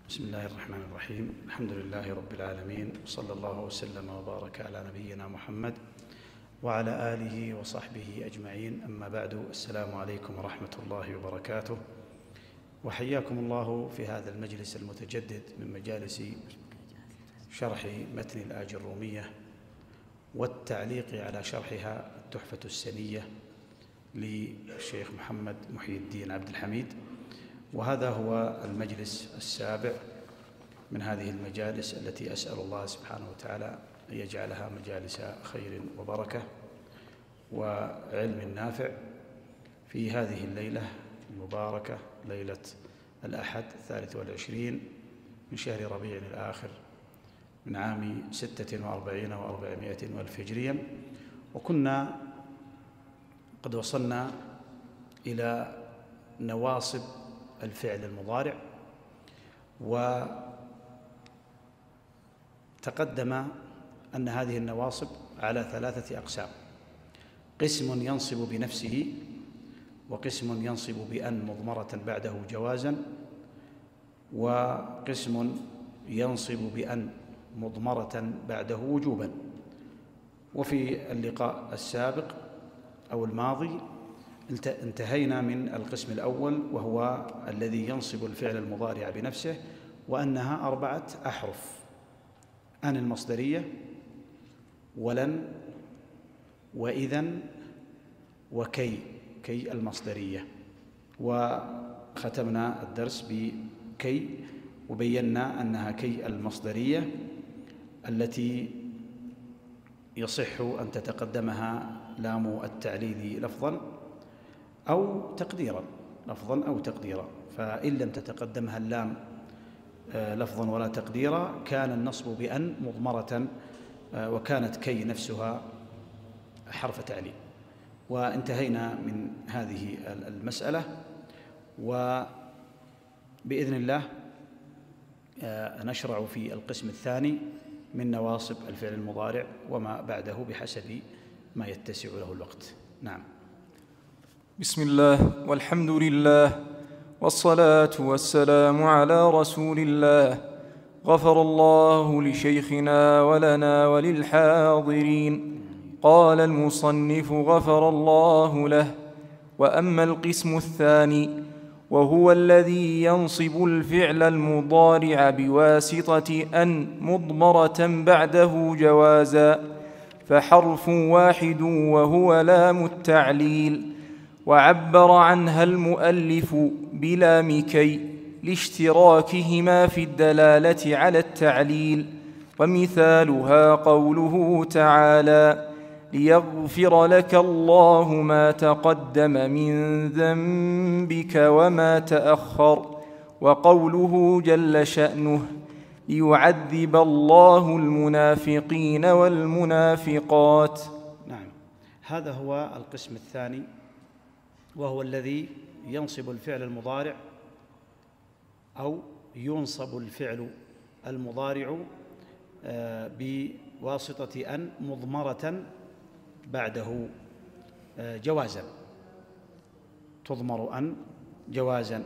بسم الله الرحمن الرحيم. الحمد لله رب العالمين، وصلى الله وسلم وبارك على نبينا محمد وعلى آله وصحبه أجمعين. أما بعد، السلام عليكم ورحمة الله وبركاته، وحياكم الله في هذا المجلس المتجدد من مجالس شرح متن الآج الرومية والتعليق على شرحها التحفة السنية للشيخ محمد محي الدين عبد الحميد. وهذا هو المجلس السابع من هذه المجالس التي أسأل الله سبحانه وتعالى أن يجعلها مجالس خير وبركة وعلم نافع في هذه الليلة المباركة، ليلة الأحد 23 من شهر ربيع الآخر من عام 46 و400 والف هجريا. وكنا قد وصلنا إلى نواصب الفعل المضارع، وتقدم أن هذه النواصب على 3 أقسام: قسم ينصب بنفسه، وقسم ينصب بأن مضمرة بعده جوازا، وقسم ينصب بأن مضمرة بعده وجوبا. وفي اللقاء السابق أو الماضي انتهينا من القسم الأول، وهو الذي ينصب الفعل المضارع بنفسه، وأنها 4 أحرف: أن المصدرية، ولن، وإذن، وكي المصدرية. وختمنا الدرس بكي، وبينا أنها كي المصدرية التي يصح أن تتقدمها لام التعليل لفظا أو تقديرا، فإن لم تتقدمها اللام لفظا ولا تقديرا كان النصب بأن مضمرة، وكانت كي نفسها حرف تعليل. وانتهينا من هذه المسألة، وبإذن الله نشرع في القسم الثاني من نواصب الفعل المضارع وما بعده بحسب ما يتسع له الوقت. نعم. بسم الله والحمد لله والصلاة والسلام على رسول الله. غفر الله لشيخنا ولنا وللحاضرين. قال المصنف غفر الله له: وأما القسم الثاني وهو الذي ينصب الفعل المضارع بواسطة أن مضمرة بعده جوازا، فحرف واحد وهو لام التعليل، وعبر عنها المؤلف بلام كي لاشتراكهما في الدلالة على التعليل. ومثالها قوله تعالى: ليغفر لك الله ما تقدم من ذنبك وما تأخر. وقوله جل شأنه: ليعذب الله المنافقين والمنافقات. نعم، هذا هو القسم الثاني، وهو الذي ينصب الفعل المضارع أو ينصب الفعل المضارع بواسطة أن مضمرة بعده جوازا، تضمر أن جوازا.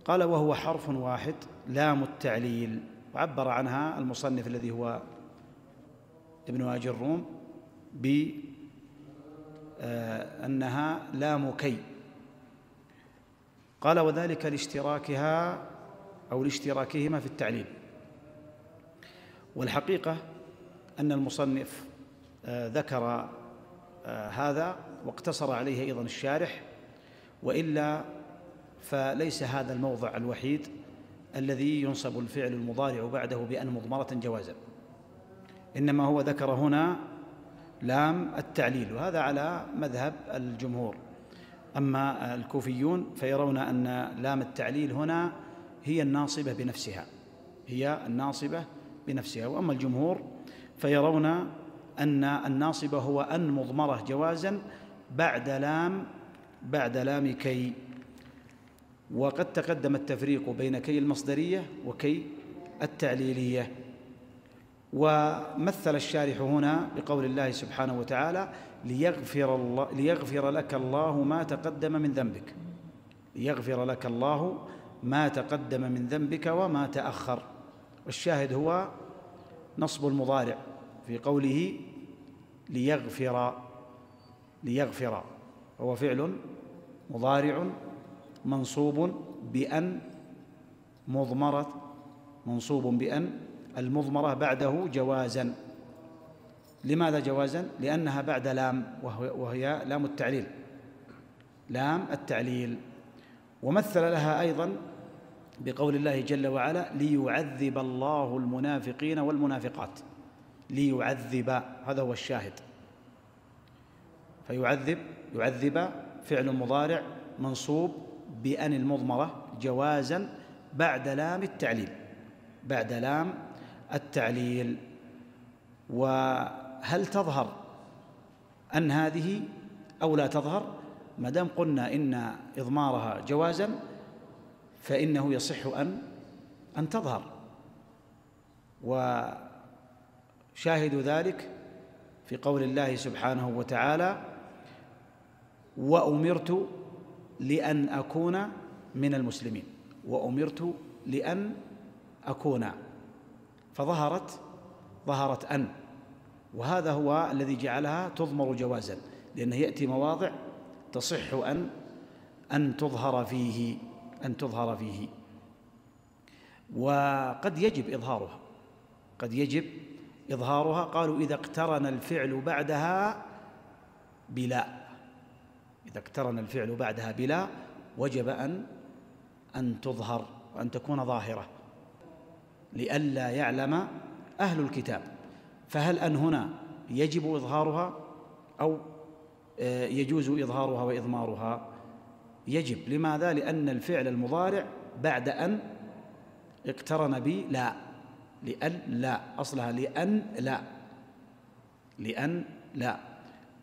قال: وهو حرف واحد لام التعليل. وعبر عنها المصنف الذي هو ابن آج الروم بأنها لام كي. قال: وذلك لاشتراكها أو لاشتراكهما في التعليل. والحقيقة أن المصنف ذكر هذا واقتصر عليه أيضا الشارح، وإلا فليس هذا الموضع الوحيد الذي ينصب الفعل المضارع بعده بأن مضمرة جوازا، إنما هو ذكر هنا لام التعليل، وهذا على مذهب الجمهور. أما الكوفيون فيرون أن لام التعليل هنا هي الناصبة بنفسها، وأما الجمهور فيرون أن الناصبة هو أن مضمرة جوازا بعد لام كي. وقد تقدم التفريق بين كي المصدرية وكي التعليلية. ومثل الشارح هنا بقول الله سبحانه وتعالى: ليغفر لك الله ما تقدم من ذنبك. ليغفر لك الله ما تقدم من ذنبك وما تأخر. والشاهد هو نصب المضارع في قوله ليغفر، هو فعل مضارع منصوب بأن مضمرة، منصوب بأن المضمرة بعده جوازا. لماذا جوازا؟ لأنها بعد لام، وهي لام التعليل، لام التعليل. ومثل لها أيضا بقول الله جل وعلا ليعذب الله المنافقين والمنافقات، ليعذب، هذا هو الشاهد. يعذب فعل مضارع منصوب بأن المضمرة جوازا بعد لام التعليل، بعد لام التعليل. وهل تظهر أن هذه أو لا تظهر؟ ما دام قلنا إن إضمارها جوازا فإنه يصح أن تظهر. وشاهد ذلك في قول الله سبحانه وتعالى وأمرت لأن أكون من المسلمين، وأمرت لأن أكون، ظهرت أن، وهذا هو الذي جعلها تضمر جوازا، لأنه يأتي مواضع تصح أن تظهر فيه، وقد يجب إظهارها، قالوا إذا اقترن الفعل بعدها بلا، وجب أن تظهر وأن تكون ظاهرة لئلا يعلم أهل الكتاب. فهل أن هنا يجب إظهارها أو يجوز إظهارها وإضمارها؟ يجب. لماذا؟ لأن الفعل المضارع بعد أن اقترن بلا، لأن لا، أصلها لأن لا،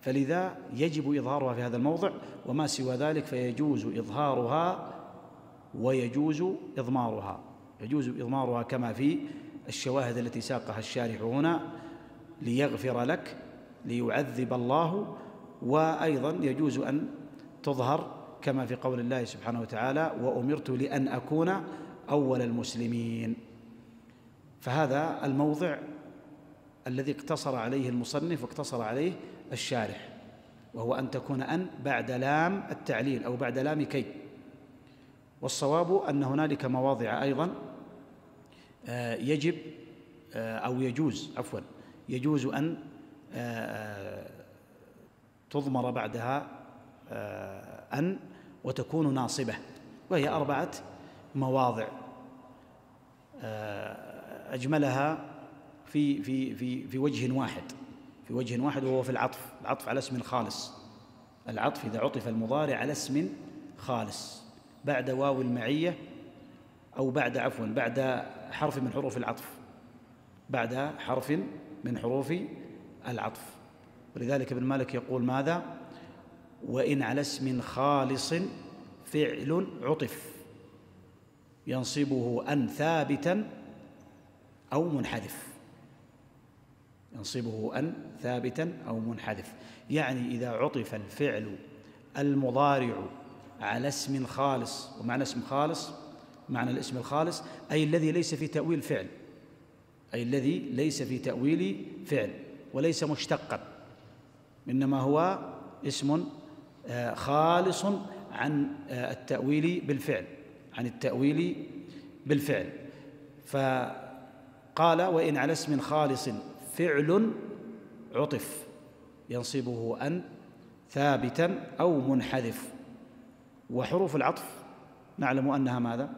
فلذا يجب إظهارها في هذا الموضع، وما سوى ذلك فيجوز إظهارها ويجوز إضمارها. يجوز إضمارها كما في الشواهد التي ساقها الشارح هنا ليغفر لك، ليعذب الله، وأيضا يجوز أن تظهر كما في قول الله سبحانه وتعالى وأمرت لأن أكون أول المسلمين. فهذا الموضع الذي اقتصر عليه المصنف واقتصر عليه الشارح، وهو أن تكون أن بعد لام التعليل أو بعد لام كي. والصواب أن هنالك مواضع أيضا يجب أو يجوز أن تضمر بعدها أن وتكون ناصبة، وهي 4 مواضع أجملها في وجه واحد، وهو في العطف على اسم خالص. العطف إذا عطف المضارع على اسم خالص بعد واو المعية أو بعد حرف من حروف العطف، ولذلك ابن مالك يقول ماذا؟ وإن على اسم خالص فعل عطف ينصبه أن ثابتا أو منحذف، يعني إذا عطف الفعل المضارع على اسم خالص، ومعنى اسم خالص معنى الاسم الخالص أي الذي ليس في تأويل فعل، وليس مشتقا، إنما هو اسم خالص عن التأويل بالفعل. فقال وإن على اسم خالص فعل عطف ينصبه أن ثابتا أو منحذف. وحروف العطف نعلم أنها ماذا؟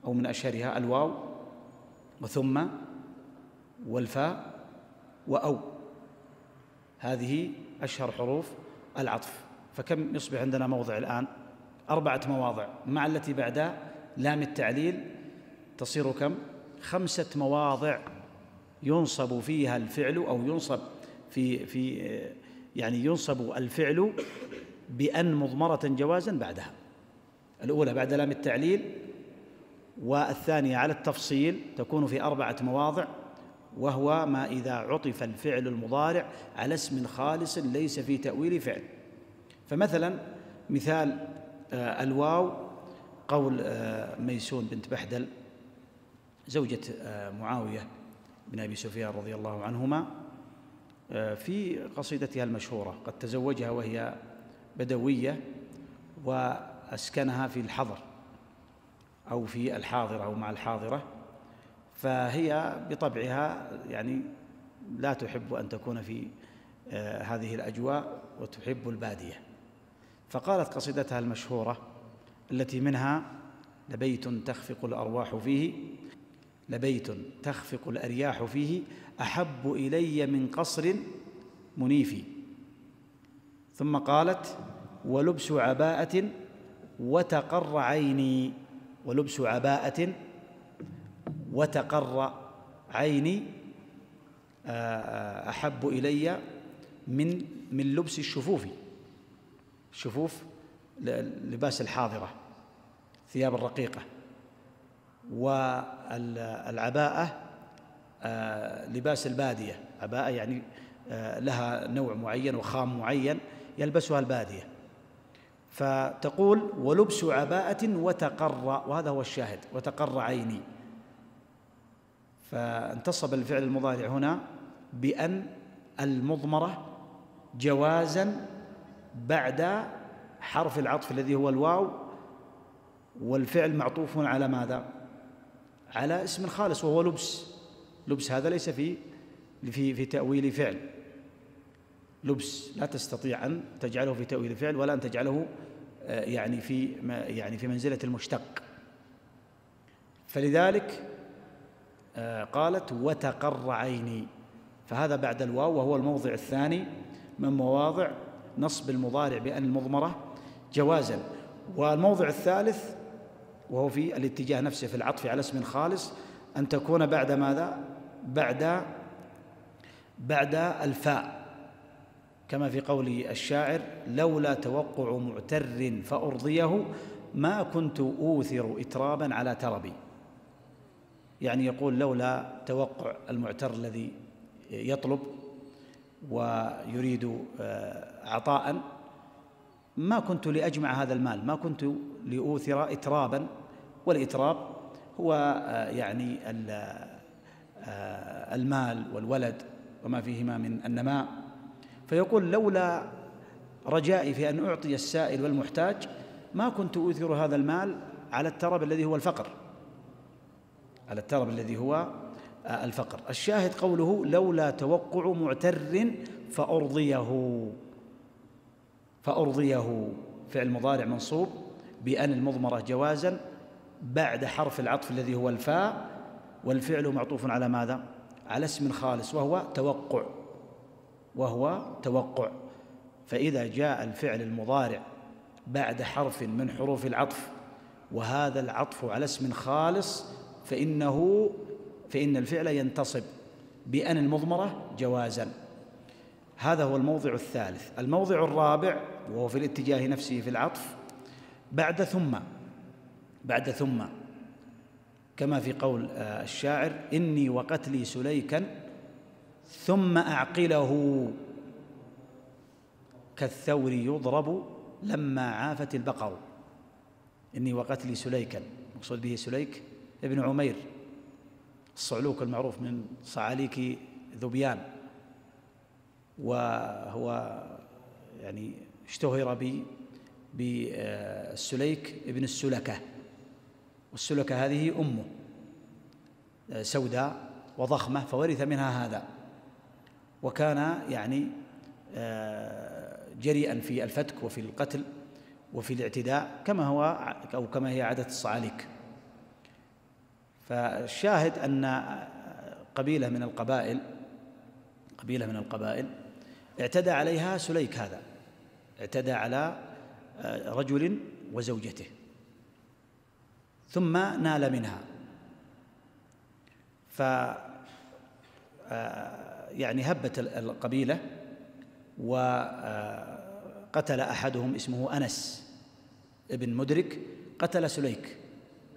أو من أشهرها الواو وثم والفاء وأو، هذه أشهر حروف العطف. فكم يصبح عندنا موضع الآن؟ 4 مواضع مع التي بعد لام التعليل تصير كم؟ 5 مواضع ينصب فيها الفعل، أو ينصب الفعل بأن مضمرة جوازا بعدها. الأولى بعد لام التعليل، والثانية على التفصيل تكون في 4 مواضع، وهو ما إذا عطف الفعل المضارع على اسم خالص ليس في تأويل فعل. فمثلا مثال الواو قول ميسون بنت بحدل زوجة معاوية بن أبي سفيان رضي الله عنهما في قصيدتها المشهورة: قد تزوجها وهي بدوية وأسكنها في الحضر أو في الحاضرة أو مع الحاضرة، فهي بطبعها يعني لا تحب أن تكون في هذه الأجواء وتحب البادية، فقالت قصيدتها المشهورة التي منها: لبيت تخفق الأرواح فيه، لبيت تخفق الأرياح فيه، أحب إلي من قصر منيف. ثم قالت: ولبس عباءة وتقر عيني، ولبس عباءة وتقر عيني أحب إلي من لبس الشفوف. الشفوف لباس الحاضرة، ثياب الرقيقة، والعباءة لباس البادية. عباءة يعني لها نوع معين وخام معين يلبسها البادية. فتقول: ولبس عباءة وتقر، وهذا هو الشاهد، وتقر عيني. فانتصب الفعل المضارع هنا بأن المضمرة جوازا بعد حرف العطف الذي هو الواو، والفعل معطوف على ماذا؟ على اسم خالص وهو لبس. لبس هذا ليس في تأويل فعل. لبس لا تستطيع أن تجعله في تأويل فعل ولا أن تجعله يعني في منزلة المشتق. فلذلك قالت: وتقر عيني، فهذا بعد الواو، وهو الموضع الثاني من مواضع نصب المضارع بأن المضمرة جوازا. والموضع الثالث وهو في الاتجاه نفسه في العطف على اسم خالص أن تكون بعد ماذا؟ بعد الفاء، كما في قول الشاعر: لولا توقع معتر فأرضيه ما كنت أوثر إترابا على تربي. يعني يقول: لولا توقع المعتر الذي يطلب ويريد عطاء ما كنت لأجمع هذا المال، ما كنت لأوثر إترابا. والإتراب هو يعني المال والولد وما فيهما من النماء. فيقول: لولا رجائي في أن أعطي السائل والمحتاج ما كنت أوثر هذا المال على الترب الذي هو الفقر، على الترب الذي هو الفقر. الشاهد قوله: لولا توقع معتر فأرضيه فعل مضارع منصوب بأن المضمرة جوازا بعد حرف العطف الذي هو الفاء، والفعل معطوف على ماذا؟ على اسم خالص وهو توقع. فإذا جاء الفعل المضارع بعد حرف من حروف العطف وهذا العطف على اسم خالص فإن الفعل ينتصب بأن المضمرة جوازا. هذا هو الموضع الثالث. الموضع الرابع وهو في الاتجاه نفسه في العطف بعد ثم كما في قول الشاعر: إني وقتلي سليكا ثم أعقله كالثور يضرب لما عافت البقر. إني وقتلي سليكا، مقصود به سليك ابن عمير الصعلوك المعروف من صعاليك ذبيان، وهو يعني اشتهر بالسليك ابن السلكة، والسلكة هذه أمه سوداء وضخمة فورث منها هذا، وكان يعني جريئا في الفتك وفي القتل وفي الاعتداء كما هي عادة الصعاليك. فالشاهد أن قبيلة من القبائل اعتدى عليها سليك هذا، اعتدى على رجل وزوجته ثم نال منها، يعني هبت القبيلة وقتل أحدهم اسمه أنس ابن مدرك، قتل سليك،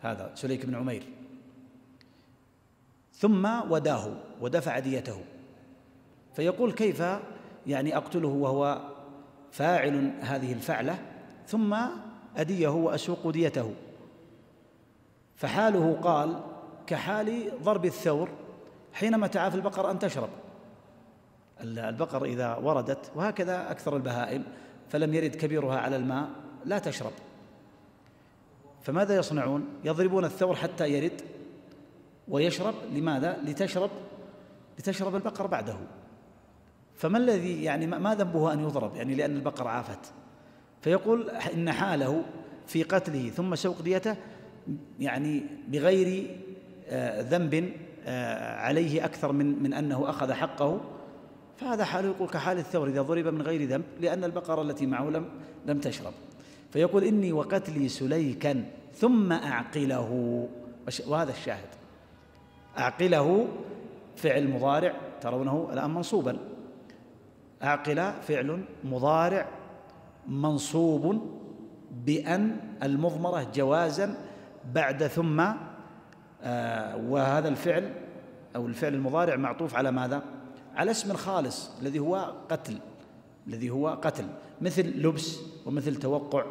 هذا سليك بن عمير، ثم وداه ودفع ديته. فيقول: كيف يعني أقتله وهو فاعل هذه الفعلة ثم أديه وأسوق ديته؟ فحاله قال كحال ضرب الثور حينما تعافى البقر أن تشرب. البقر إذا وردت، وهكذا أكثر البهائم، فلم يرد كبيرها على الماء لا تشرب، فماذا يصنعون؟ يضربون الثور حتى يرد ويشرب. لماذا؟ لتشرب البقر بعده. فما الذي يعني ما ذنبه أن يضرب؟ يعني لأن البقر عافت. فيقول إن حاله في قتله ثم سوق ديته يعني بغير ذنب عليه أكثر من أنه أخذ حقه، فهذا حاله يقول كحال الثور إذا ضرب من غير ذنب لأن البقرة التي معه لم تشرب. فيقول إني وقتلي سليكا ثم أعقله، وهذا الشاهد. أعقله فعل مضارع ترونه الآن منصوبا، أعقل فعل مضارع منصوب بأن المضمرة جوازا بعد ثم، وهذا الفعل أو الفعل المضارع معطوف على ماذا؟ على اسم خالص الذي هو قتل، مثل لبس ومثل توقع،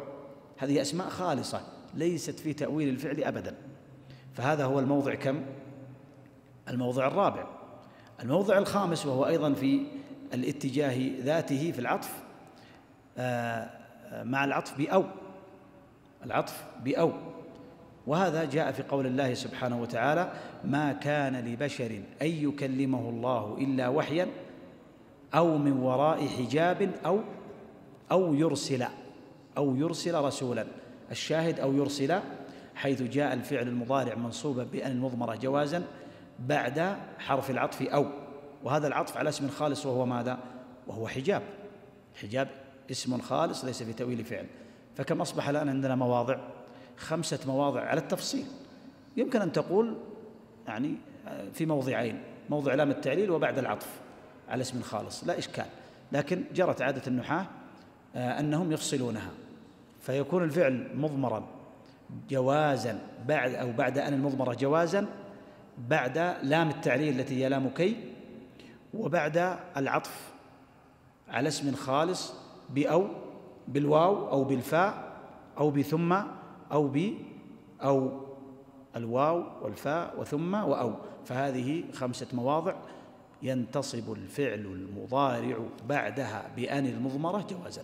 هذه أسماء خالصة ليست في تأويل الفعل أبدا. فهذا هو الموضع كم؟ الموضع الرابع. الموضع الخامس وهو أيضا في الاتجاه ذاته في العطف، مع العطف بأو، وهذا جاء في قول الله سبحانه وتعالى ما كان لبشر أن يكلمه الله إلا وحيا أو من وراء حجاب أو يرسل رسولا. الشاهد أو يرسل، حيث جاء الفعل المضارع منصوبا بأن المضمرة جوازا بعد حرف العطف أو، وهذا العطف على اسم خالص وهو ماذا؟ وهو حجاب اسم خالص ليس في تأويل فعل. فكم أصبح الآن عندنا مواضع؟ 5 مواضع على التفصيل. يمكن أن تقول يعني في موضعين، موضع لام التعليل وبعد العطف على اسم خالص، لا إشكال، لكن جرت عادة النحاة أنهم يفصلونها، فيكون الفعل مضمرا جوازا بعد أن المضمرة جوازا بعد لام التعليل التي هي لام كي، وبعد العطف على اسم خالص بأو، بالواو أو بالفاء أو بثم أو الواو والفاء وثم وأو. فهذه 5 مواضع ينتصب الفعل المضارع بعدها بأن المضمرة جوازا.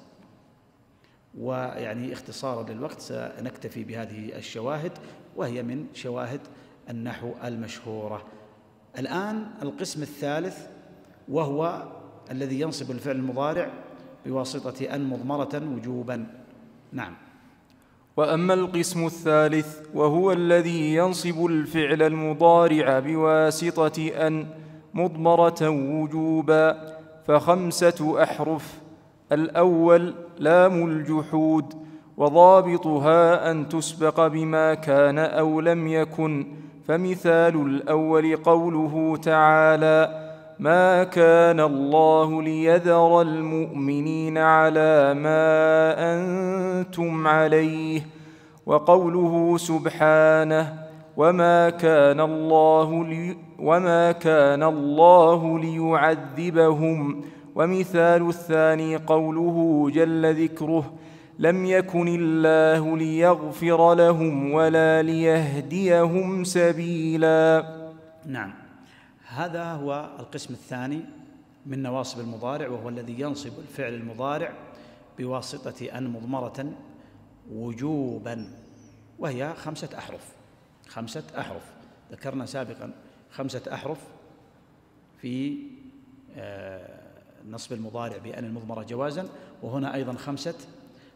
ويعني اختصارا للوقت سنكتفي بهذه الشواهد، وهي من شواهد النحو المشهورة. الآن القسم الثالث، وهو الذي ينصب الفعل المضارع بواسطة أن مضمرة وجوبا. نعم. وأما القسم الثالث وهو الذي ينصب الفعل المضارع بواسطة أن مضمرة وجوبا ف5 أحرف. الأول لام الجحود، وضابطها أن تسبق بما كان أو لم يكن. فمثال الأول قوله تعالى ما كان الله ليذر المؤمنين على ما أنتم عليه، وقوله سبحانه وما كان الله ليعذبهم. ومثال الثاني قوله جل ذكره لم يكن الله ليغفر لهم ولا ليهديهم سبيلا. نعم، هذا هو القسم الثاني من نواصب المضارع، وهو الذي ينصب الفعل المضارع بواسطة أن مضمرة وجوبا، وهي 5 أحرف. ذكرنا سابقا 5 أحرف في نصب المضارع بأن المضمرة جوازا، وهنا أيضا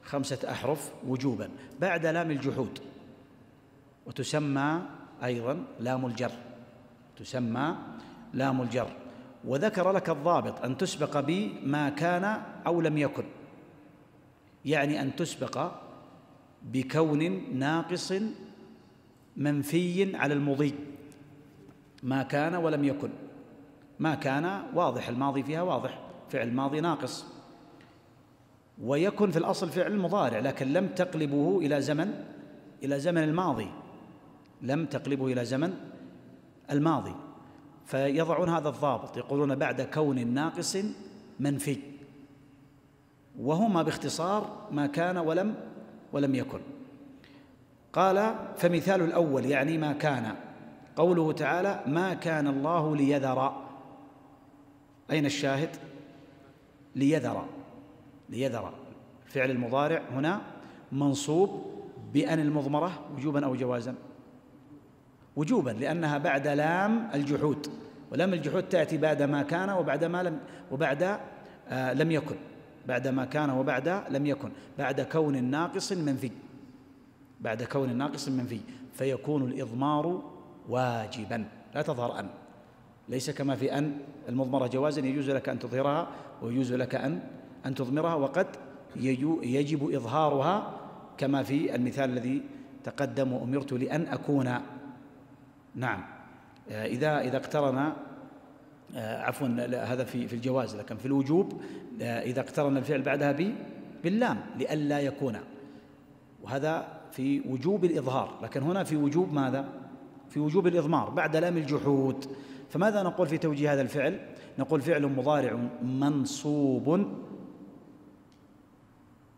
5 أحرف وجوبا بعد لام الجحود، وتسمى أيضا لام الجر. وذكر لك الضابط أن تسبق بما كان أو لم يكن، يعني أن تسبق بكون ناقص منفي على المضي. ما كان ولم يكن. ما كان واضح، الماضي فيها واضح، فعل ماضي ناقص. ويكن في الأصل فعل مضارع، لكن لم تقلبه إلى زمن الماضي، لم تقلبه إلى زمن الماضي، فيضعون هذا الضابط، يقولون بعد كون ناقص منفي، وهما باختصار ما كان ولم يكن. قال فمثال الأول يعني ما كان، قوله تعالى ما كان الله ليذر، أين الشاهد؟ ليذر، ليذر فعل المضارع هنا منصوب بأن المضمرة وجوبا أو جوازا؟ وجوبا، لأنها بعد لام الجحود، ولام الجحود تأتي بعد ما كان وبعد ما لم وبعد لم يكن، بعد ما كان وبعد لم يكن، بعد كون ناقص منفي، بعد كون ناقص منفي، فيكون الإضمار واجبا، لا تظهر أن، ليس كما في أن المضمرة جوازا يجوز لك أن تظهرها ويجوز لك أن تضمرها، وقد يجب إظهارها كما في المثال الذي تقدم وأمرت لأن أكون. نعم، إذا اقترن عفوا هذا في الجواز، لكن في الوجوب إذا اقترن الفعل بعدها باللام لئلا يكون، وهذا في وجوب الإظهار، لكن هنا في وجوب ماذا؟ في وجوب الإضمار بعد لام الجحود. فماذا نقول في توجيه هذا الفعل؟ نقول فعل مضارع منصوب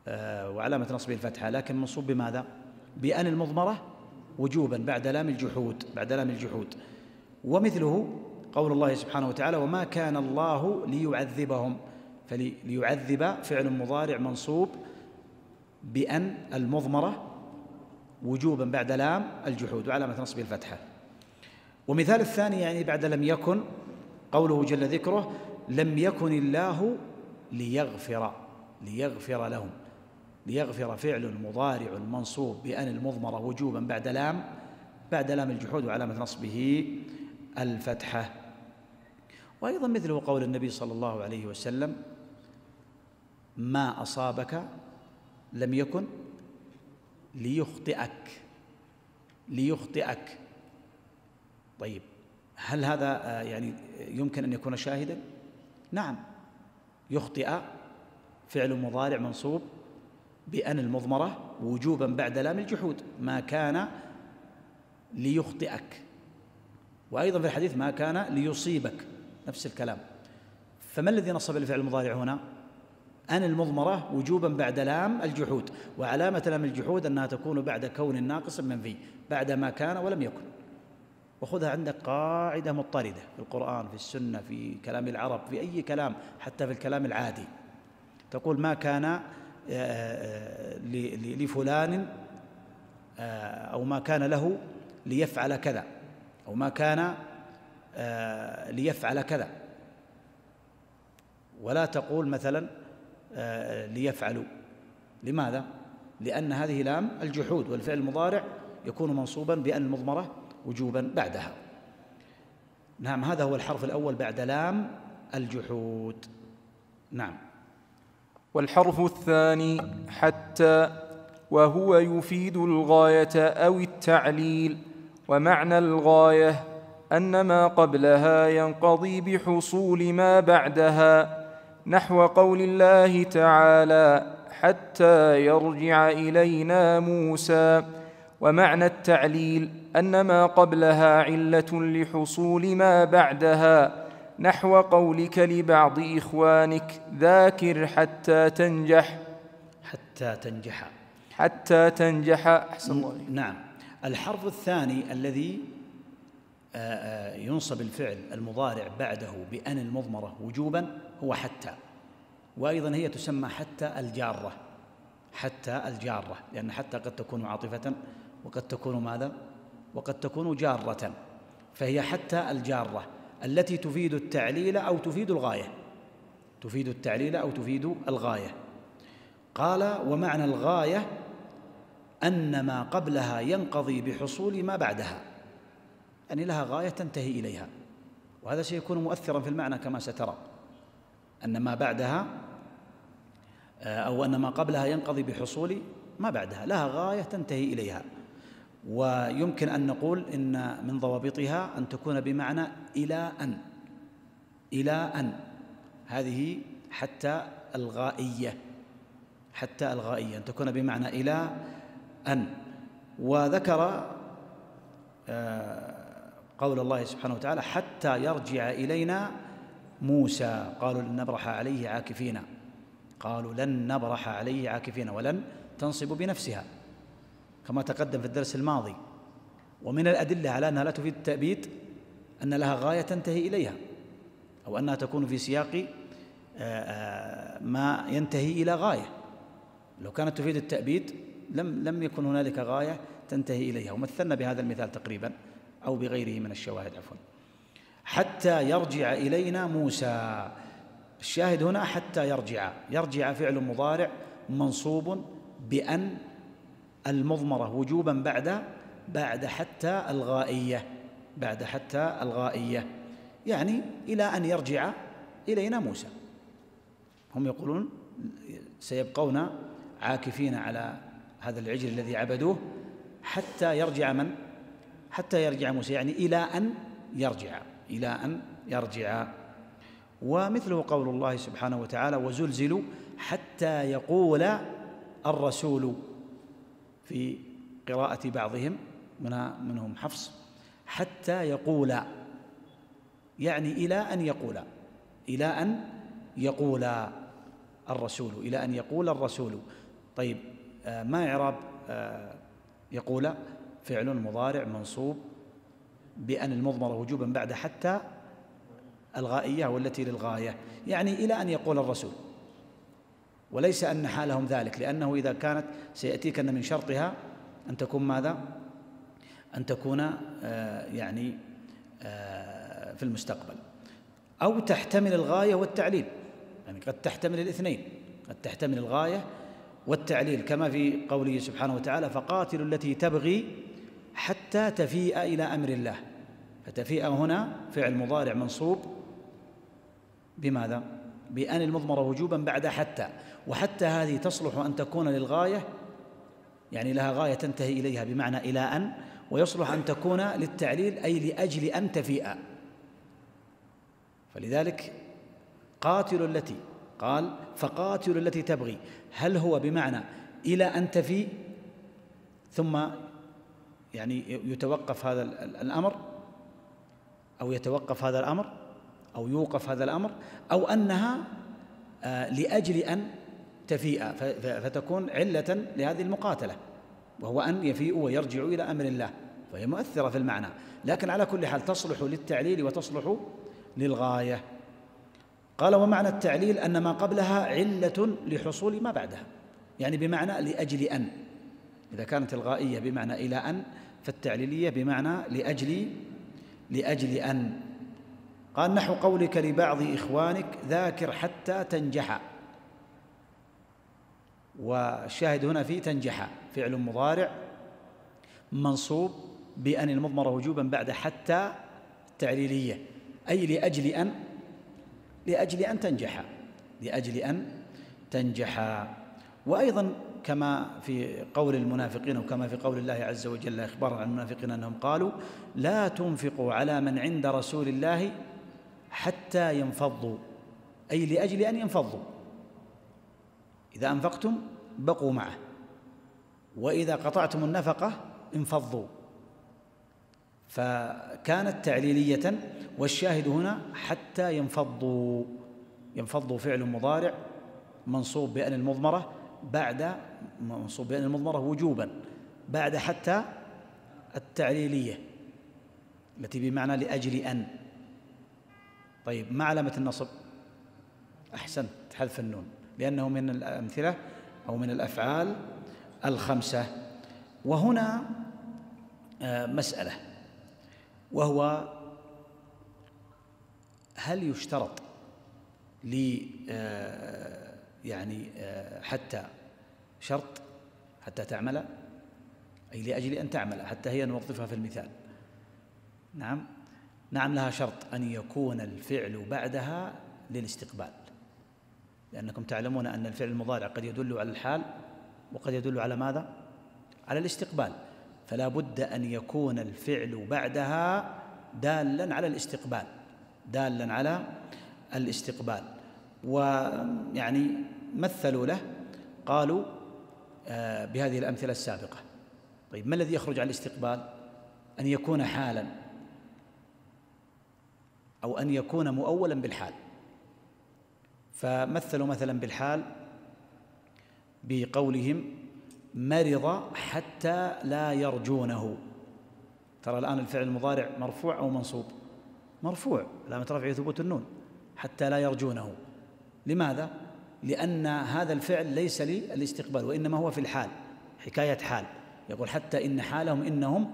وعلامة نصبه الفتحة، لكن منصوب بماذا؟ بأن المضمرة وجوبا بعد لام الجحود، بعد لام الجحود. ومثله قول الله سبحانه وتعالى وما كان الله ليعذبهم، فليعذب فعل مضارع منصوب بأن المضمرة وجوبا بعد لام الجحود وعلامة نصبه الفتحة. ومثال الثاني يعني بعد لم يكن، قوله جل ذكره لم يكن الله ليغفر لهم، ليغفر فعل مضارع منصوب بأن المضمرة وجوبا بعد لام الجحود وعلامة نصبه الفتحة. وأيضا مثله قول النبي صلى الله عليه وسلم ما أصابك لم يكن ليخطئك. طيب، هل هذا يعني يمكن أن يكون شاهدا؟ نعم، يخطئ فعل مضارع منصوب بأن المضمرة وجوبا بعد لام الجحود، ما كان ليخطئك. وأيضا في الحديث ما كان ليصيبك، نفس الكلام. فما الذي نصب الفعل المضارع هنا؟ أن المضمرة وجوبا بعد لام الجحود، وعلامة لام الجحود أنها تكون بعد كون ناقص منفي، بعد ما كان ولم يكن. وخذها عندك قاعدة مضطردة في القرآن، في السنة، في كلام العرب، في أي كلام، حتى في الكلام العادي، تقول ما كان لفلان أو ما كان له ليفعل كذا، أو ما كان ليفعل كذا، ولا تقول مثلا ليفعلوا. لماذا؟ لأن هذه لام الجحود، والفعل المضارع يكون منصوبا بأن المضمرة وجوبا بعدها. نعم، هذا هو الحرف الأول بعد لام الجحود. نعم. والحرف الثاني حتى، وهو يفيد الغاية أو التعليل، ومعنى الغاية أن ما قبلها ينقضي بحصول ما بعدها، نحو قول الله تعالى حتى يرجع إلينا موسى. ومعنى التعليل أن ما قبلها علة لحصول ما بعدها، نحو قولك لبعض إخوانك ذاكر حتى تنجح. حتى تنجح. أحسن الله. نعم. الحرف الثاني الذي ينصب الفعل المضارع بعده بأن المضمرة وجوبا هو حتى، وأيضا هي تسمى حتى الجارة، حتى الجارة، لأن حتى قد تكون عاطفة وقد تكون ماذا؟ وقد تكون جارة، فهي حتى الجارة التي تفيد التعليل أو تفيد الغاية، تفيد التعليل أو تفيد الغاية. قال ومعنى الغاية أن ما قبلها ينقضي بحصول ما بعدها، يعني لها غاية تنتهي إليها، وهذا سيكون مؤثرا في المعنى كما سترى، أن ما بعدها أو أن ما قبلها ينقضي بحصول ما بعدها، لها غاية تنتهي إليها. ويمكن أن نقول إن من ضوابطها أن تكون بمعنى إلى أن، هذه حتى الغائية، حتى الغائية أن تكون بمعنى إلى أن. وذكر قول الله سبحانه وتعالى حتى يرجع إلينا موسى، قالوا لن نبرح عليه عاكفين، قالوا لن نبرح عليه عاكفين، ولن تنصب بنفسها، كما تقدم في الدرس الماضي. ومن الأدلة على أنها لا تفيد التأبيد أن لها غاية تنتهي إليها، أو أنها تكون في سياق ما ينتهي إلى غاية. لو كانت تفيد التأبيد لم يكن هنالك غاية تنتهي إليها. ومثلنا بهذا المثال تقريبا أو بغيره من الشواهد عفوا. حتى يرجع إلينا موسى، الشاهد هنا حتى يرجع فعل مضارع منصوب بأن المضمرة وجوبا بعد حتى الغائية، يعني إلى أن يرجع إلينا موسى. هم يقولون سيبقون عاكفين على هذا العجل الذي عبدوه حتى يرجع موسى، يعني إلى أن يرجع. ومثله قول الله سبحانه وتعالى: وزلزلوا حتى يقول الرسول، في قراءة بعضهم منهم حفص حتى يقول، يعني إلى أن يقول الرسول. طيب، ما إعراب يقول؟ فعل مضارع منصوب بأن المضمرة وجوبا بعد حتى الغائية والتي للغاية، يعني إلى أن يقول الرسول، وليس أن حالهم ذلك، لأنه إذا كانت سيأتيك أن من شرطها أن تكون ماذا؟ أن تكون يعني في المستقبل، أو تحتمل الغاية والتعليل، يعني قد تحتمل الاثنين، قد تحتمل الغاية والتعليل، كما في قوله سبحانه وتعالى: فقاتلوا التي تبغي حتى تفيء إلى أمر الله. فتفيء هنا فعل مضارع منصوب بماذا؟ بأن المضمرة وجوبا بعد حتى، وحتى هذه تصلح أن تكون للغاية، يعني لها غاية تنتهي إليها بمعنى إلى أن، ويصلح أن تكون للتعليل أي لأجل أن تفيء. فلذلك قاتلوا التي، قال فقاتلوا التي تبغي، هل هو بمعنى إلى أن تفيء ثم يعني يتوقف هذا الأمر، أو يتوقف هذا الأمر، أو يوقف هذا الأمر، أو أنها لأجل أن تفيء فتكون علة لهذه المقاتلة، وهو أن يفيء ويرجع إلى أمر الله، فهي مؤثرة في المعنى. لكن على كل حال تصلح للتعليل وتصلح للغاية. قال: ومعنى التعليل أن ما قبلها علة لحصول ما بعدها، يعني بمعنى لأجل أن. إذا كانت الغائية بمعنى إلى أن، فالتعليلية بمعنى لأجل أن. قال: نحو قولك لبعض إخوانك ذاكر حتى تنجح. والشاهد هنا في تنجح فعل مضارع منصوب بأن المضمرة وجوبا بعد حتى التعليلية، أي لأجل أن تنجح. وأيضا كما في قول المنافقين، وكما في قول الله عز وجل إخبارا عن المنافقين أنهم قالوا: لا تنفقوا على من عند رسول الله حتى ينفضوا، أي لأجل أن ينفضوا. إذا أنفقتم بقوا معه، وإذا قطعتم النفقة انفضوا. فكانت تعليلية، والشاهد هنا حتى ينفضوا فعل مضارع منصوب بأن المضمرة وجوبا بعد حتى التعليلية التي بمعنى لأجل أن. طيب، ما علامة النصب؟ أحسنت، حذف النون، لأنه من الأمثلة أو من الأفعال الخمسة. وهنا مسألة، وهو هل يشترط يعني حتى شرط حتى تعمل، أي لأجل أن تعمل، حتى هي نوظفها في المثال. نعم لها شرط أن يكون الفعل بعدها للاستقبال، لأنكم تعلمون أن الفعل المضارع قد يدل على الحال وقد يدل على ماذا؟ على الاستقبال، فلا بد أن يكون الفعل بعدها دالا على الاستقبال. ويعني مثلوا له، قالوا بهذه الأمثلة السابقة. طيب، ما الذي يخرج عن الاستقبال؟ أن يكون حالا، أو أن يكون مؤولا بالحال. فمثلوا مثلا بالحال بقولهم: مرض حتى لا يرجونه. ترى الآن الفعل المضارع مرفوع أو منصوب؟ مرفوع، علامة رفعه ثبوت النون، حتى لا يرجونه. لماذا؟ لأن هذا الفعل ليس للاستقبال، وإنما هو في الحال، حكاية حال. يقول حتى إن حالهم إنهم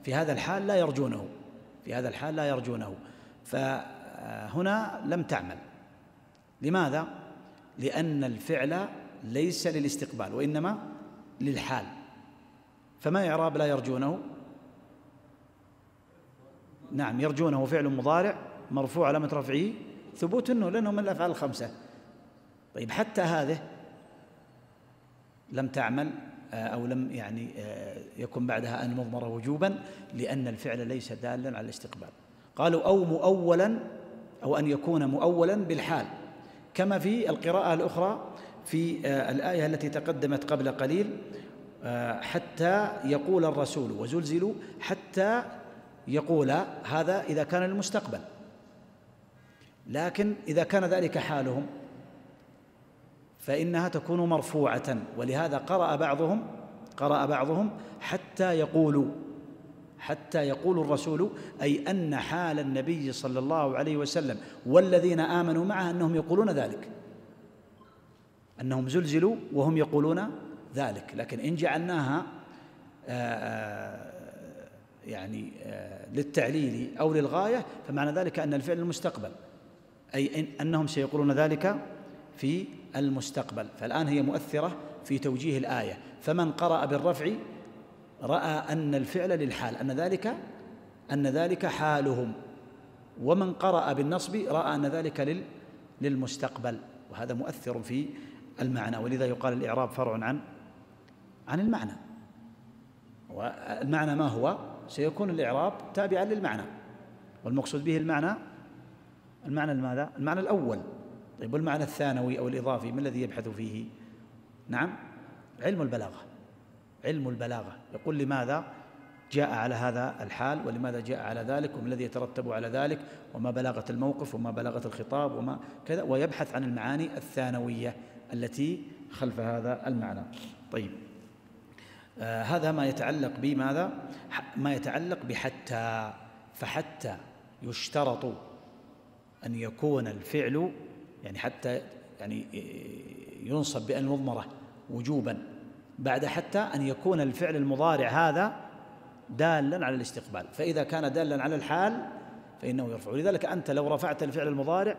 في هذا الحال لا يرجونه، في هذا الحال لا يرجونه. فهنا لم تعمل. لماذا؟ لأن الفعل ليس للاستقبال وإنما للحال. فما إعراب لا يرجونه؟ نعم، يرجونه فعل مضارع مرفوع علامة رفعه ثبوت النون لأنه من الأفعال الخمسة. طيب حتى هذه لم تعمل أو لم يكن بعدها أن مضمرة وجوبا، لأن الفعل ليس دالا على الاستقبال. قالوا أو مؤولا، أو أن يكون مؤولا بالحال، كما في القراءة الأخرى في الآية التي تقدمت قبل قليل: حتى يقول الرسول وزلزلوا حتى يقول. هذا إذا كان المستقبل. لكن إذا كان ذلك حالهم فإنها تكون مرفوعة، ولهذا قرأ بعضهم حتى يقول الرسول، أي أن حال النبي صلى الله عليه وسلم والذين آمنوا معه أنهم يقولون ذلك، أنهم زلزلوا وهم يقولون ذلك. لكن إن جعلناها للتعليل أو للغاية فمعنى ذلك أن الفعل المستقبل، أي أنهم سيقولون ذلك في المستقبل. فالآن هي مؤثرة في توجيه الآية. فمن قرأ بالرفع رأى أن الفعل للحال، أن ذلك حالهم، ومن قرأ بالنصب رأى أن ذلك للمستقبل، وهذا مؤثر في المعنى. ولذا يقال الإعراب فرع عن المعنى، والمعنى ما هو؟ سيكون الإعراب تابعا للمعنى، والمقصود به المعنى ماذا؟ المعنى الأول. طيب والمعنى الثانوي أو الإضافي ما الذي يبحث فيه؟ نعم، علم البلاغة. يقول لماذا جاء على هذا الحال، ولماذا جاء على ذلك، وما الذي يترتب على ذلك، وما بلاغة الموقف، وما بلاغة الخطاب، وما كذا، ويبحث عن المعاني الثانوية التي خلف هذا المعنى. طيب هذا ما يتعلق بماذا؟ ما يتعلق بحتى. فحتى يشترط أن يكون الفعل حتى ينصب بأن المضمرة وجوبا. بعد حتى أن يكون الفعل المضارع هذا دالا على الاستقبال، فإذا كان دالا على الحال فإنه يرفع. لذلك أنت لو رفعت الفعل المضارع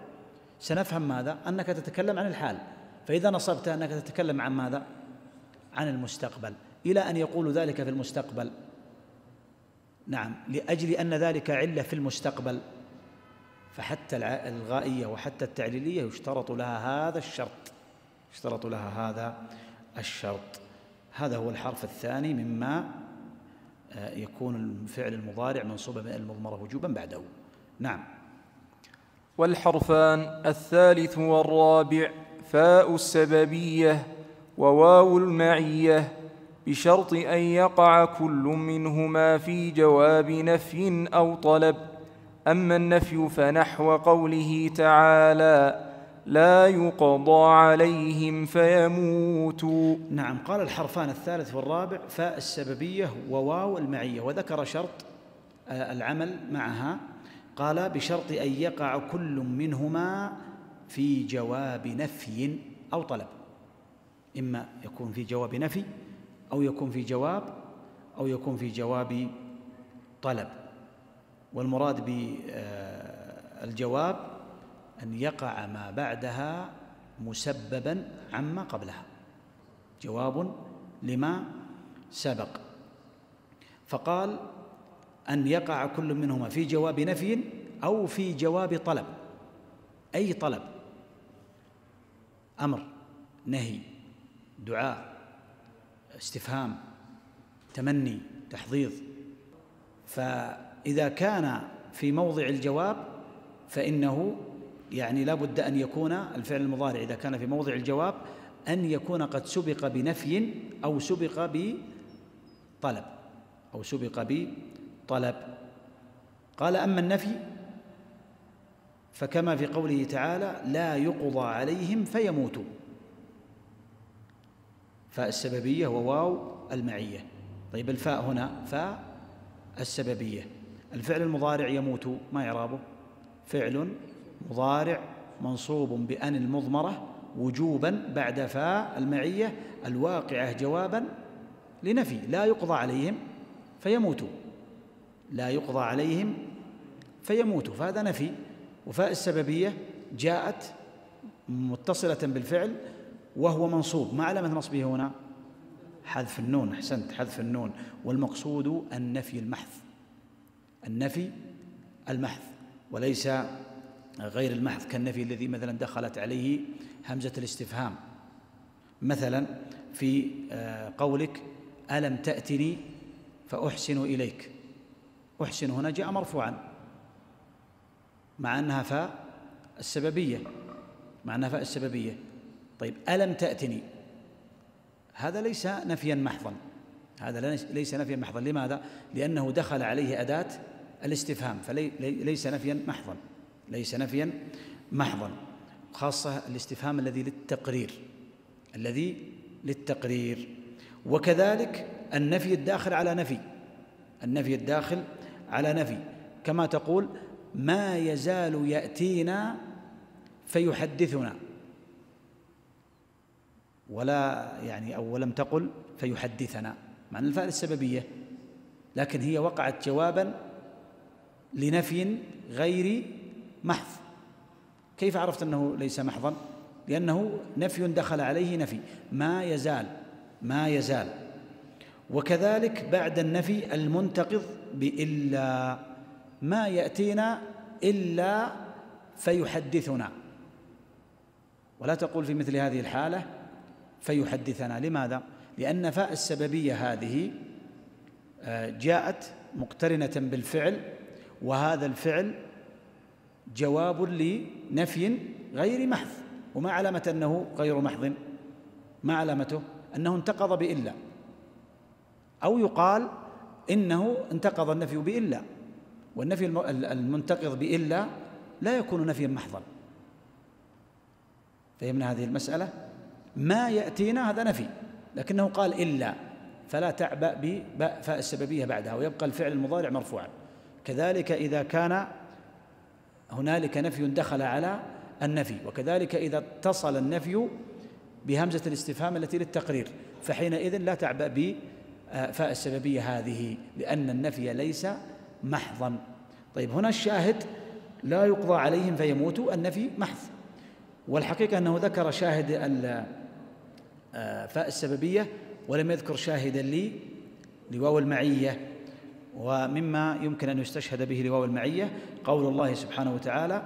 سنفهم ماذا؟ أنك تتكلم عن الحال. فإذا نصبت أنك تتكلم عن ماذا؟ عن المستقبل، إلى أن يقول ذلك في المستقبل. نعم، لأجل أن ذلك علة في المستقبل. فحتى الغائية وحتى التعليلية يشترط لها هذا الشرط. هذا هو الحرف الثاني مما يكون الفعل المضارع منصوبا بالمضمرة وجوبا بعده. نعم. والحرفان الثالث والرابع فاء السببية وواو المعية، بشرط أن يقع كل منهما في جواب نفي أو طلب. أما النفي فنحو قوله تعالى: لا يقضى عليهم فيموتوا. نعم. قال الحرفان الثالث والرابع فاء السببية وواو المعية، وذكر شرط العمل معها. قال بشرط أن يقع كل منهما في جواب نفي أو طلب. إما يكون في جواب نفي أو يكون في جواب طلب. والمراد بالجواب أن يقع ما بعدها مسببا عما قبلها، جواب لما سبق. فقال أن يقع كل منهما في جواب نفي أو في جواب طلب. أي طلب؟ أمر، نهي، دعاء، استفهام، تمني، تحضيض. فإذا كان في موضع الجواب فإنه لا بد أن يكون الفعل المضارع إذا كان في موضع الجواب أن يكون قد سبق بنفي أو سبق بطلب. قال أما النفي فكما في قوله تعالى: لا يقضى عليهم فيموتوا. فاء السببية وواو المعية. طيب الفاء هنا فاء السببية. الفعل المضارع يموت ما إعرابه؟ فعل مضارع منصوب بأن المضمرة وجوبا بعد فاء المعية الواقعة جوابا لنفي، لا يقضى عليهم فيموتوا، لا يقضى عليهم فيموتوا، فهذا نفي. وفاء السببية جاءت متصلة بالفعل وهو منصوب، ما علامة نصبه هنا؟ حذف النون. أحسنت، حذف النون. والمقصود النفي المحض، النفي المحض وليس غير المحض، كالنفي الذي مثلا دخلت عليه همزة الاستفهام، مثلا في قولك ألم تأتني فأحسن إليك. أحسن هنا جاء مرفوعا مع أنها فاء السببية، مع أنها فاء السببية. طيب ألم تأتني هذا ليس نفيا محضا، هذا ليس نفيا محضا. لماذا؟ لأنه دخل عليه أداة الاستفهام، فليس نفيا محضا، ليس نفيا محضا، خاصة الاستفهام الذي للتقرير، الذي للتقرير. وكذلك النفي الداخل على نفي، النفي الداخل على نفي، كما تقول ما يزال يأتينا فيحدثنا، ولا يعني أو ولم تقل فيحدثنا، مع أن الفاء السببية، لكن هي وقعت جوابا لنفي غير محض. كيف عرفت أنه ليس محضا؟ لأنه نفي دخل عليه نفي، ما يزال، ما يزال. وكذلك بعد النفي المنتقض بإلا، ما يأتينا إلا فيحدثنا، ولا تقول في مثل هذه الحالة فيحدثنا. لماذا؟ لأن فاء السببية هذه جاءت مقترنة بالفعل، وهذا الفعل جواب لنفي غير محض. وما علامة أنه غير محض؟ ما علامته؟ أنه انتقض بإلا، أو يقال إنه انتقض النفي بإلا، والنفي المنتقض بإلا لا يكون نفيا محضا. فهمنا هذه المسألة؟ ما يأتينا هذا نفي، لكنه قال إلا، فلا تعبأ بفاء السببية بعدها، ويبقى الفعل المضارع مرفوعا. كذلك إذا كان هنالك نفي دخل على النفي، وكذلك إذا اتصل النفي بهمزة الاستفهام التي للتقرير، فحينئذ لا تعبأ بفاء السببية هذه، لأن النفي ليس محضا. طيب هنا الشاهد لا يقضى عليهم فيموتوا، النفي محض. والحقيقة أنه ذكر شاهد فاء السببية ولم يذكر شاهدا لواو المعية. ومما يمكن أن يستشهد به لواو المعية قول الله سبحانه وتعالى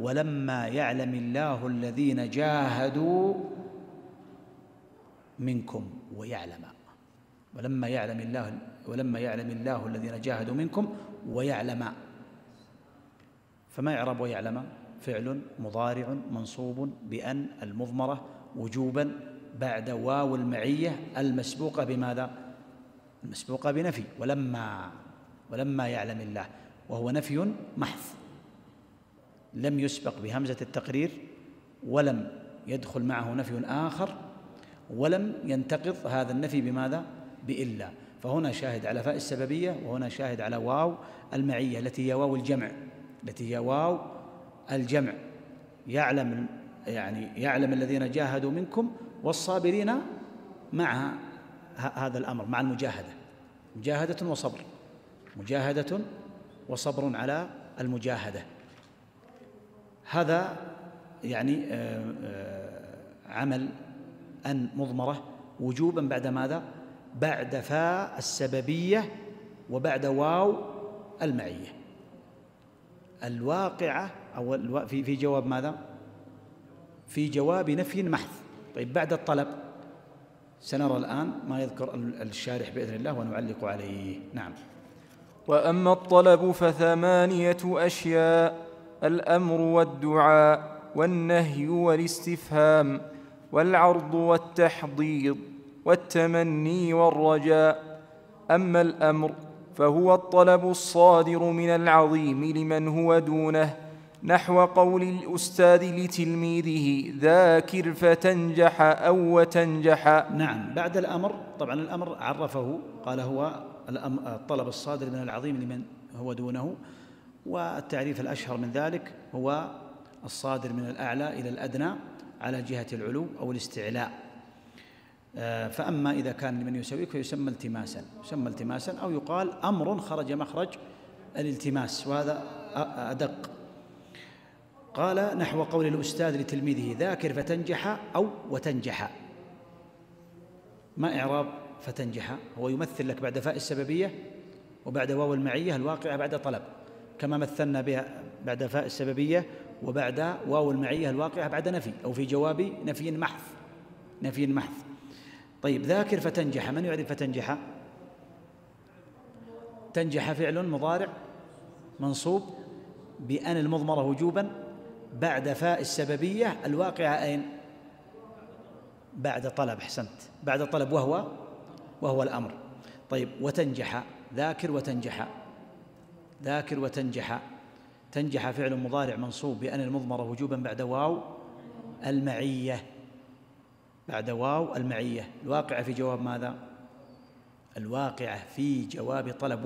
ولما يعلم الله الذين جاهدوا منكم ويعلم، ولما يعلم الله الذين جاهدوا منكم ويعلم. فما يعرب ويعلم؟ فعل مضارع منصوب بأن المضمرة وجوبا بعد واو المعية المسبوقة بماذا؟ المسبوقة بنفي، ولما يعلم الله، وهو نفي محض لم يسبق بهمزة التقرير، ولم يدخل معه نفي آخر، ولم ينتقض هذا النفي بماذا؟ بإلا. فهنا شاهد على فاء السببية، وهنا شاهد على واو المعية التي هي واو الجمع، التي هي واو الجمع. يعلم الذين جاهدوا منكم والصابرين مع هذا الأمر، مع المجاهدة، مجاهدة وصبر، مجاهدة وصبر على المجاهدة. هذا يعني عمل أن مضمرة وجوبا بعد ماذا؟ بعد فاء السببية وبعد واو المعية الواقعة، أو في جواب ماذا؟ في جواب نفي محض. طيب بعد الطلب سنرى الآن ما يذكر الشارح بإذن الله ونعلق عليه. نعم. وأما الطلب فثمانية أشياء: الأمر والدعاء والنهي والاستفهام والعرض والتحضيض والتمني والرجاء. أما الأمر فهو الطلب الصادر من العظيم لمن هو دونه، نحو قول الأستاذ لتلميذه ذاكر فتنجح أو وتنجح. نعم. بعد الأمر، طبعا الأمر عرفه قال هو الطلب الصادر من العظيم لمن هو دونه، والتعريف الأشهر من ذلك هو الصادر من الأعلى إلى الأدنى على جهة العلو أو الاستعلاء. فأما إذا كان لمن يسويه فيسمى التماسا، أو يقال أمر خرج مخرج الالتماس، وهذا أدق. قال نحو قول الأستاذ لتلميذه ذاكر فتنجح أو وتنجح. ما إعراب فتنجح؟ هو يمثل لك بعد فاء السببية وبعد واو المعية الواقعة بعد طلب، كما مثلنا بها بعد فاء السببية وبعد واو المعية الواقعة بعد نفي، أو في جواب نفي محض. طيب، ذاكر فتنجح، من يعرف فتنجح؟ تنجح فعل مضارع منصوب بأن المضمرة وجوبا بعد فاء السببية الواقعة أين؟ بعد طلب. أحسنت، بعد طلب، وهو الأمر. طيب، وتنجح، ذاكر وتنجح. تنجح فعل مضارع منصوب بأن المضمرة وجوبا بعد واو المعية، الواقعة في جواب ماذا؟ الواقعة في جواب طلب،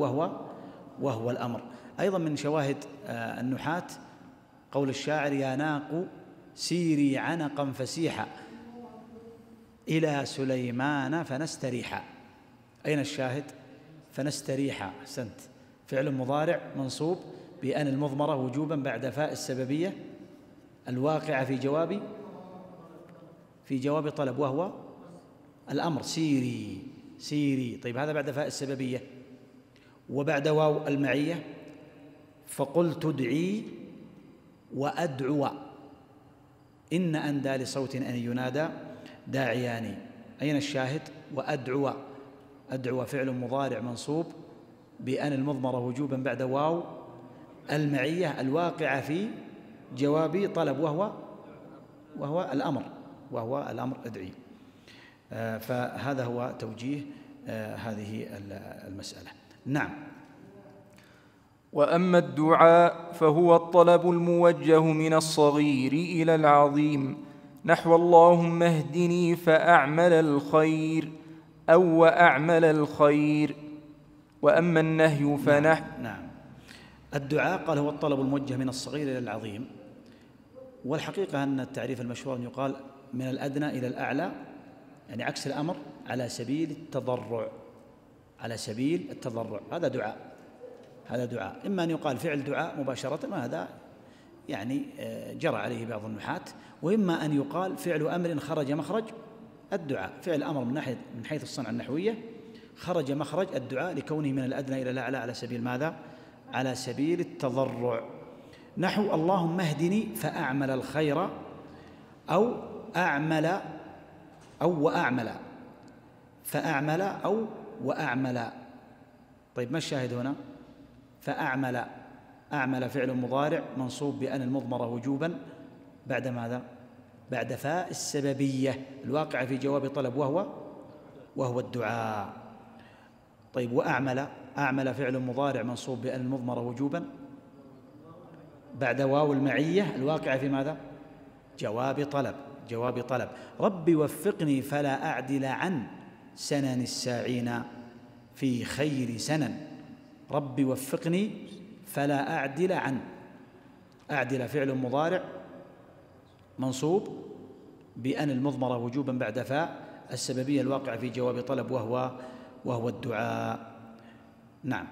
وهو الأمر. أيضا من شواهد النحاة قول الشاعر يا ناق سيري عنقا فسيحا إلى سليمان فنستريحا. أين الشاهد؟ فنستريحا. أحسنت، فعل مضارع منصوب بأن المضمرة وجوبا بعد فاء السببية الواقعة في جواب طلب، وهو الأمر سيري. طيب، هذا بعد فاء السببية وبعد واو المعية. فقلت ادعي وأدعو إن أندى لصوت أن ينادى داعيان. أين الشاهد؟ وأدعو. أدعو فعل مضارع منصوب بأن المضمرة وجوبا بعد واو المعية الواقعة في جواب طلب، وهو الأمر ادعي. فهذا هو توجيه هذه المسألة. نعم. وأما الدعاء فهو الطلب الموجه من الصغير إلى العظيم، نحو اللهم اهدني فأعمل الخير أو وأعمل الخير. وأما النهي نعم. الدعاء قال هو الطلب الموجه من الصغير إلى العظيم، والحقيقة أن التعريف المشهور أن يقال من الأدنى إلى الأعلى، يعني عكس الأمر، على سبيل التضرع. هذا دعاء. إما أن يقال فعل دعاء مباشرة، وهذا يعني جرى عليه بعض النحاة، وإما أن يقال فعل أمر خرج مخرج الدعاء. فعل أمر من حيث الصنعة النحوية خرج مخرج الدعاء لكونه من الأدنى إلى الأعلى على سبيل ماذا؟ على سبيل التضرع. نحو اللهم اهدني فأعمل الخير أو أعمل أو وأعمل، فأعمل أو وأعمل. طيب، ما الشاهد هنا؟ فأعمل، أعمل فعل مضارع منصوب بأن المضمرة وجوبا بعد ماذا؟ بعد فاء السببية الواقعة في جواب طلب، وهو الدعاء. طيب، وأعمل، أعمل فعل مضارع منصوب بأن المضمرة وجوبا بعد واو المعية الواقعة في ماذا؟ جواب طلب. ربي وفقني فلا أعدل عن سنن الساعين في خير سنن. ربي وفقني فلا أعدل عن، أعدل فعل مضارع منصوب بأن المضمرة وجوبا بعد فاء السببية الواقعة في جواب طلب، وهو الدعاء. نعم.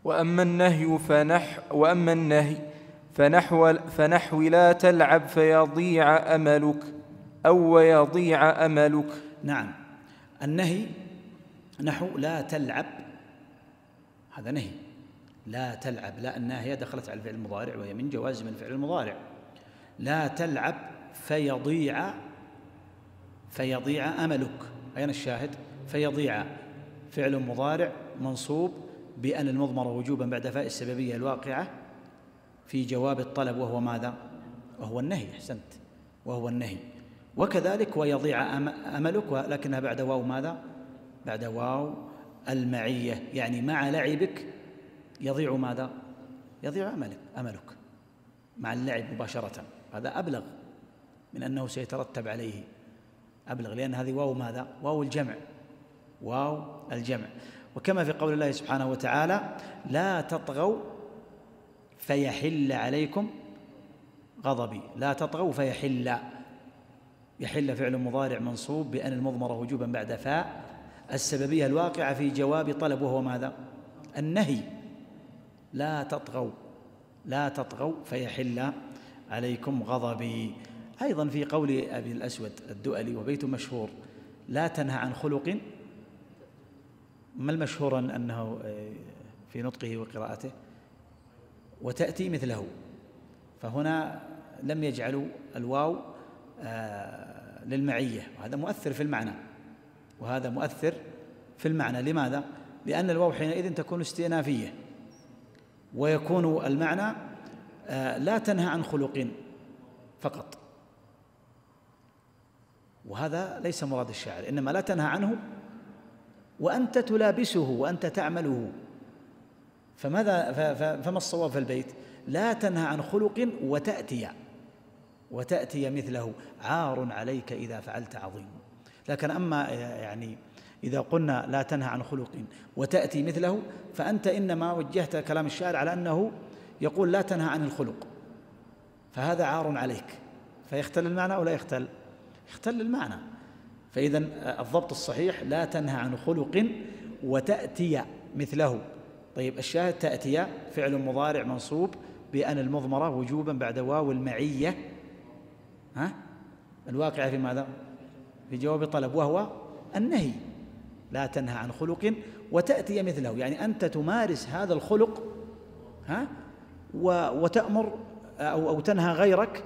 وأما النهي فنحو لا تلعب فيضيع أملك أو ويضيع أملك. نعم. النهي نحو لا تلعب، هذا نهي. لا تلعب، لا الناهية دخلت على الفعل المضارع وهي من جوازم الفعل المضارع. لا تلعب فيضيع أملك. أين الشاهد؟ فيضيع فعل مضارع منصوب بأن المضمرة وجوبا بعد فاء السببية الواقعة في جواب الطلب، وهو ماذا؟ وهو النهي. أحسنت، وهو النهي. وكذلك ويضيع أملك، ولكنها بعد واو ماذا؟ بعد واو المعية، يعني مع لعبك يضيع ماذا؟ يضيع أملك مع اللعب مباشرة. هذا أبلغ من أنه سيترتب عليه، أبلغ، لأن هذه واو ماذا؟ واو الجمع، واو الجمع. وكما في قول الله سبحانه وتعالى: لا تطغوا فيحل عليكم غضبي. لا تطغوا فيحل، يحل فعل مضارع منصوب بأن المضمرة وجوبا بعد فاء السببية الواقعة في جواب طلب، وهو ماذا؟ النهي. لا تطغوا، لا تطغوا فيحل عليكم غضبي. أيضا في قول أبي الأسود الدؤلي وبيت مشهور: لا تنهى عن خلق، ما المشهور أنه في نطقه وقراءته؟ وتأتي مثله. فهنا لم يجعلوا الواو للمعية، وهذا مؤثر في المعنى، وهذا مؤثر في المعنى. لماذا؟ لأن الواو حينئذ تكون استئنافية، ويكون المعنى لا تنهى عن خلق فقط، وهذا ليس مراد الشاعر، إنما لا تنهى عنه وأنت تلابسه وأنت تعمله. فما الصواب في البيت؟ لا تنهى عن خلق وتأتي مثله، عار عليك إذا فعلت عظيم. لكن أما يعني إذا قلنا لا تنهى عن خلق وتأتي مثله، فأنت إنما وجهت كلام الشاعر على أنه يقول لا تنهى عن الخلق، فهذا عار عليك، فيختل المعنى أو لا يختل؟ يختل المعنى. فإذا الضبط الصحيح لا تنهى عن خلق وتأتي مثله. طيب، الشاهد تأتي فعل مضارع منصوب بأن المضمرة وجوبا بعد واو المعية الواقعة في ماذا؟ في جواب طلب، وهو النهي. لا تنهى عن خلق وتأتي مثله، يعني أنت تمارس هذا الخلق وتأمر أو تنهى غيرك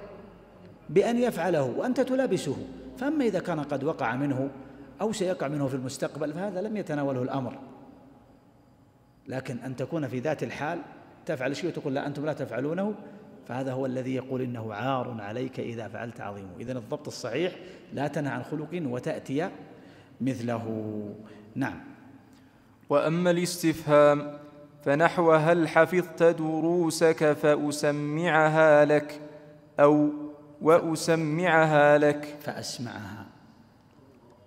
بأن يفعله وأنت تلابسه. فأما إذا كان قد وقع منه أو سيقع منه في المستقبل فهذا لم يتناوله الأمر. لكن أن تكون في ذات الحال تفعل شيء وتقول لا أنتم لا تفعلونه، فهذا هو الذي يقول إنه عار عليك إذا فعلت عظيم. إذن الضبط الصحيح لا تنهى عن خلق وتأتي مثله. نعم. وأما الاستفهام فنحو هل حفظت دروسك فأسمعها لك، أو وأسمعها لك. فأسمعها.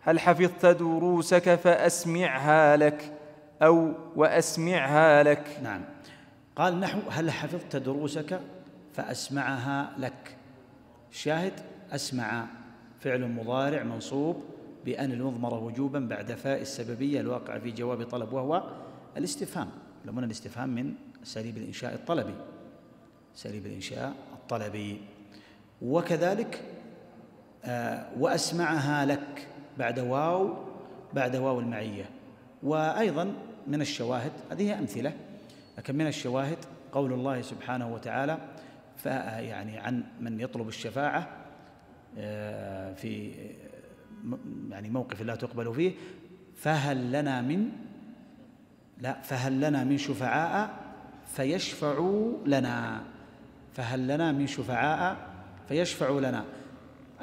هل حفظت دروسك فأسمعها لك، أو وأسمعها لك. نعم. قال نحو هل حفظت دروسك فأسمعها لك. شاهد أسمع فعل مضارع منصوب بأن المضمرة وجوبا بعد فاء السببية الواقع في جواب طلب، وهو الاستفهام. لمن الاستفهام من أساليب الإنشاء الطلبي، أساليب الإنشاء الطلبي. وكذلك وأسمعها لك بعد واو المعية. وأيضا من الشواهد، هذه أمثلة، لكن من الشواهد قول الله سبحانه وتعالى يعني عن من يطلب الشفاعة في يعني موقف لا تقبل فيه: فهل لنا من شفعاء فيشفعوا لنا. فهل لنا من شفعاء فيشفعوا لنا.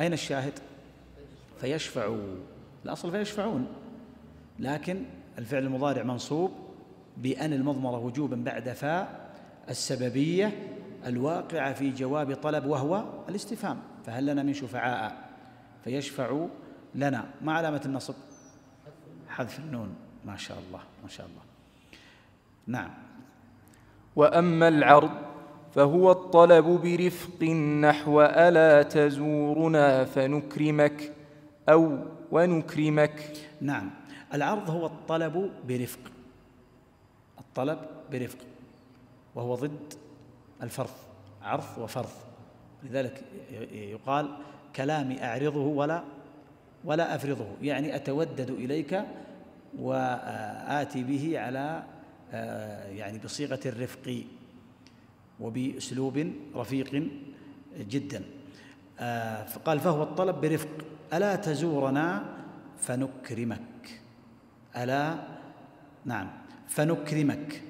أين الشاهد؟ فيشفعوا، الأصل فيشفعون، لكن الفعل المضارع منصوب بأن المضمرة وجوبا بعد فاء السببية الواقعة في جواب طلب، وهو الاستفهام. فهل لنا من شفعاء فيشفعوا لنا. ما علامة النصب؟ حذف النون. ما شاء الله ما شاء الله. نعم. وأما العرض فهو الطلب برفق نحو ألا تزورنا فنكرمك، أو ونكرمك. نعم. العرض هو الطلب برفق، الطلب برفق، وهو ضد الفرض، عرض وفرض. لذلك يقال كلامي أعرضه ولا أفرضه، يعني أتودد إليك وآتي به على يعني بصيغة الرفق وبأسلوب رفيق جدا. فقال فهو الطلب برفق. ألا تزورنا فنكرمك. ألا، نعم، فنكرمك.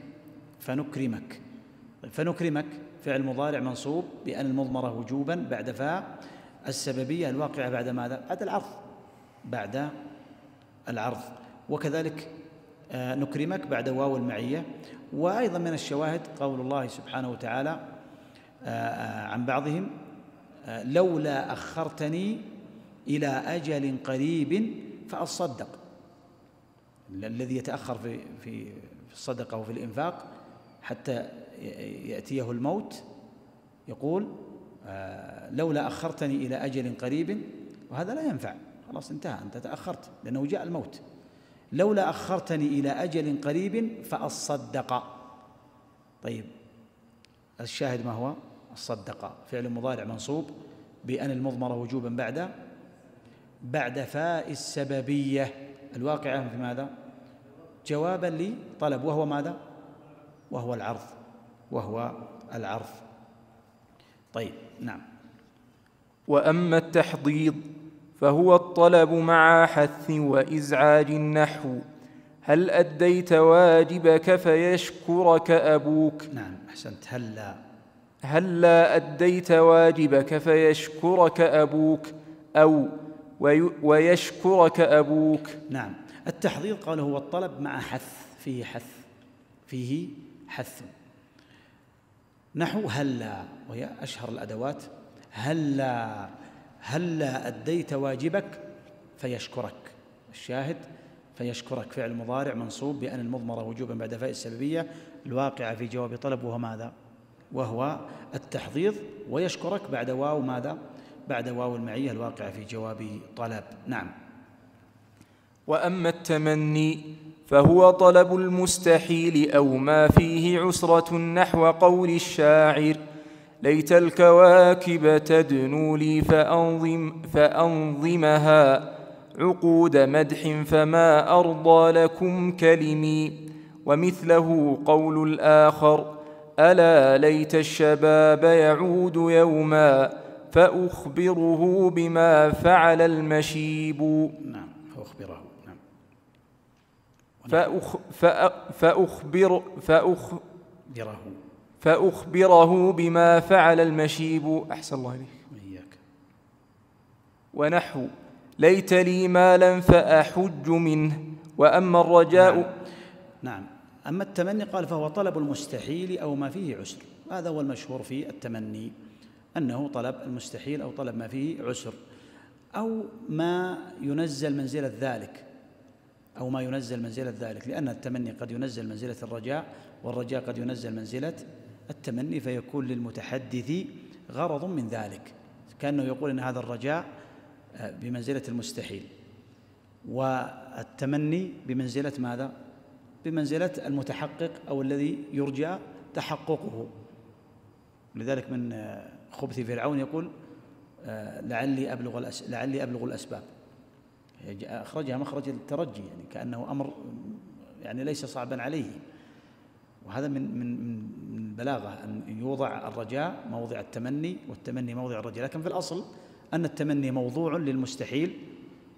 فنكرمك فعل مضارع منصوب بأن المضمرة وجوبا بعد فاء السببية الواقعة بعد ماذا؟ بعد العرض. وكذلك نكرمك بعد واو المعية. وأيضا من الشواهد قول الله سبحانه وتعالى عن بعضهم لولا أخرتني إلى أجل قريب فأصدق. الذي يتأخر في الصدقة وفي الإنفاق حتى يأتيه الموت يقول لولا أخرتني إلى أجل قريب، وهذا لا ينفع، خلاص انتهى، أنت تأخرت لأنه جاء الموت. لولا أخرتني إلى أجل قريب فأصدق. طيب الشاهد ما هو؟ الصدق فعل مضارع منصوب بأن المضمرة وجوبا بعد فاء السببية الواقعة في ماذا؟ جوابا لطلب، وهو ماذا؟ وهو العرض. طيب نعم. وأما التحضيض فهو الطلب مع حث وإزعاج النحو هل أديت واجبك فيشكرك أبوك. نعم أحسنت. هلا أديت واجبك فيشكرك أبوك أو ويشكرك أبوك. نعم. التحضيض قال هو الطلب مع حث، فيه حث نحو هلا، وهي أشهر الأدوات. هلا أديت واجبك فيشكرك. الشاهد فيشكرك فعل مضارع منصوب بأن المضمرة وجوبا بعد فاء السببية الواقعة في جواب طلب، وهو ماذا؟ وهو التحضيض. ويشكرك بعد واو ماذا؟ بعد واو المعية الواقعة في جواب طلب. نعم. وأما التمني فهو طلب المستحيل أو ما فيه عسرة نحو قول الشاعر ليت الكواكب تدنو لي فأنظمها عقود مدح فما أرضى لكم كلمي. ومثله قول الآخر ألا ليت الشباب يعود يوما فأخبره بما فعل المشيب. نعم. فأخبره بما فعل المشيب. أحسن الله إليك. ونحو ليت لي مالا فأحج منه. وأما الرجاء نعم. أما التمني قال فهو طلب المستحيل أو ما فيه عسر. هذا هو المشهور في التمني، أنه طلب المستحيل أو طلب ما فيه عسر، أو ما ينزل منزلة ذلك، لأن التمني قد ينزل منزلة الرجاء، والرجاء قد ينزل منزلة التمني، فيكون للمتحدث غرض من ذلك، كأنه يقول إن هذا الرجاء بمنزلة المستحيل، والتمني بمنزلة ماذا؟ بمنزلة المتحقق أو الذي يرجى تحققه. لذلك من خبث فرعون يقول لعلي أبلغ الأسباب، أخرجها مخرج الترجي، يعني كأنه أمر يعني ليس صعبا عليه. وهذا من البلاغة أن يوضع الرجاء موضع التمني والتمني موضع الرجاء، لكن في الأصل أن التمني موضوع للمستحيل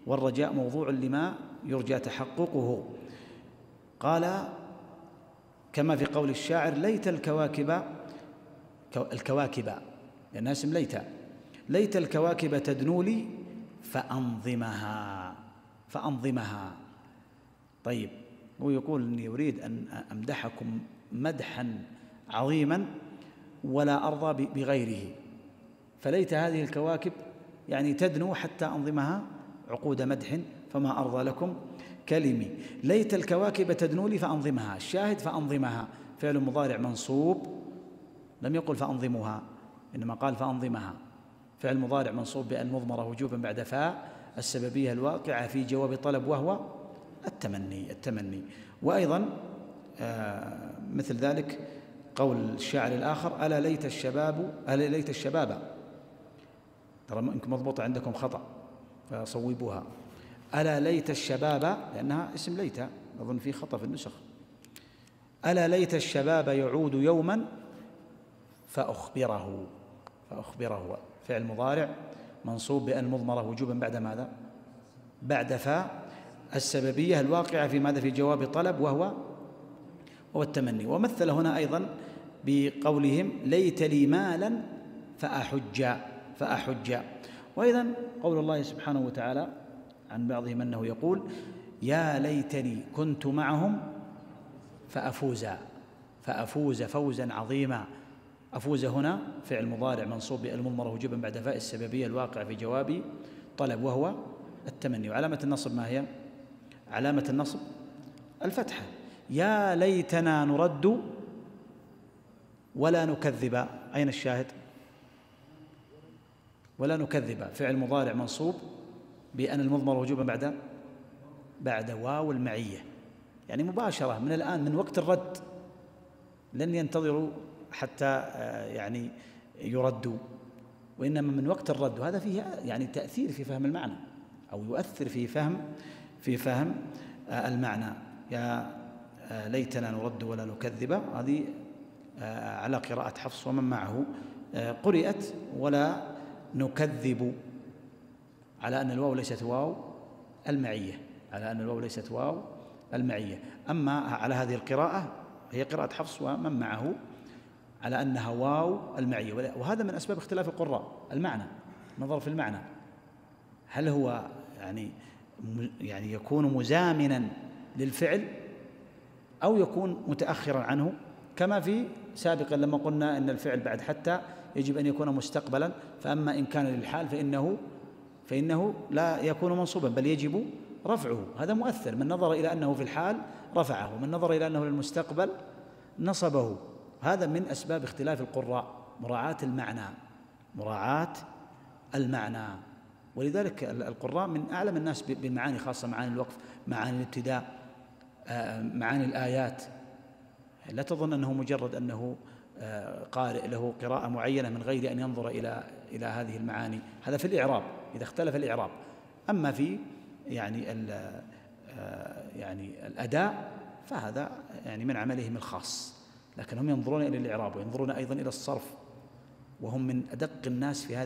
والرجاء موضوع لما يرجى تحققه. قال كما في قول الشاعر ليت الكواكب لأنها اسم ليت الكواكب تدنو لي فأنظمها. طيب هو يقول إني أريد أن أمدحكم مدحا عظيما ولا أرضى بغيره، فليت هذه الكواكب يعني تدنو حتى أنظمها عقود مدح فما أرضى لكم كلمي. ليت الكواكب تدنو لي فأنظمها. الشاهد فأنظمها فعل مضارع منصوب، لم يقل فأنظمها، إنما قال فأنظمها، فعل مضارع منصوب بأن مضمرة وجوبا بعد فاء السببية الواقعة في جواب طلب، وهو التمني. وأيضا مثل ذلك قول الشاعر الآخر ألا ليت الشباب، ترى يمكن مضبوطة عندكم خطأ فصوبوها، ألا ليت الشباب، لأنها اسم ليت، أظن في خطأ في النسخ. ألا ليت الشباب يعود يوما فأخبره فعل مضارع منصوب بأن مضمرة وجوبا بعد ماذا؟ بعد فاء السببية الواقعة في ماذا؟ في جواب طلب، وهو التمني. ومثل هنا أيضا بقولهم ليت لي مالا فأحج. وأيضا قول الله سبحانه وتعالى عن بعضهم أنه يقول يا ليتني كنت معهم فأفوز فوزا عظيما. أفوز هنا فعل مضارع منصوب بالمضمرة وجوبا بعد فاء السببية الواقع في جواب طلب وهو التمني. وعلامة النصب ما هي؟ علامة النصب الفتحة. يا ليتنا نرد ولا نكذب. أين الشاهد؟ ولا نكذب فعل مضارع منصوب بأن المضمرة وجوبا بعد واو المعية، يعني مباشرة من الآن من وقت الرد، لن ينتظروا حتى يعني يردوا، وإنما من وقت الرد. وهذا فيه يعني تأثير في فهم المعنى، أو يؤثر في فهم المعنى. يا ليتنا نرد ولا نكذب، هذه على قراءة حفص ومن معه. قرئت ولا نكذب على أن الواو ليست واو المعية، أما على هذه القراءة هي قراءة حفص ومن معه على أنها واو المعية. وهذا من أسباب اختلاف القراء، المعنى، نظر في المعنى، هل هو يعني يكون مزامنا للفعل أو يكون متأخرا عنه، كما في سابقا لما قلنا أن الفعل بعد حتى يجب أن يكون مستقبلا، فأما إن كان للحال فإنه لا يكون منصوبا بل يجب رفعه. هذا مؤثر، من نظر إلى أنه في الحال رفعه، ومن نظر إلى أنه للمستقبل نصبه. هذا من أسباب اختلاف القراء، مراعاة المعنى. ولذلك القراء من أعلم الناس بالمعاني، خاصة معاني الوقف، معاني الابتداء، معاني الآيات. لا تظن أنه مجرد أنه قارئ له قراءة معينة من غير أن ينظر إلى هذه المعاني. هذا في الإعراب إذا اختلف الإعراب. أما في يعني الأداء فهذا يعني من عملهم الخاص، لكن هم ينظرون إلى الإعراب وينظرون أيضا إلى الصرف، وهم من أدق الناس في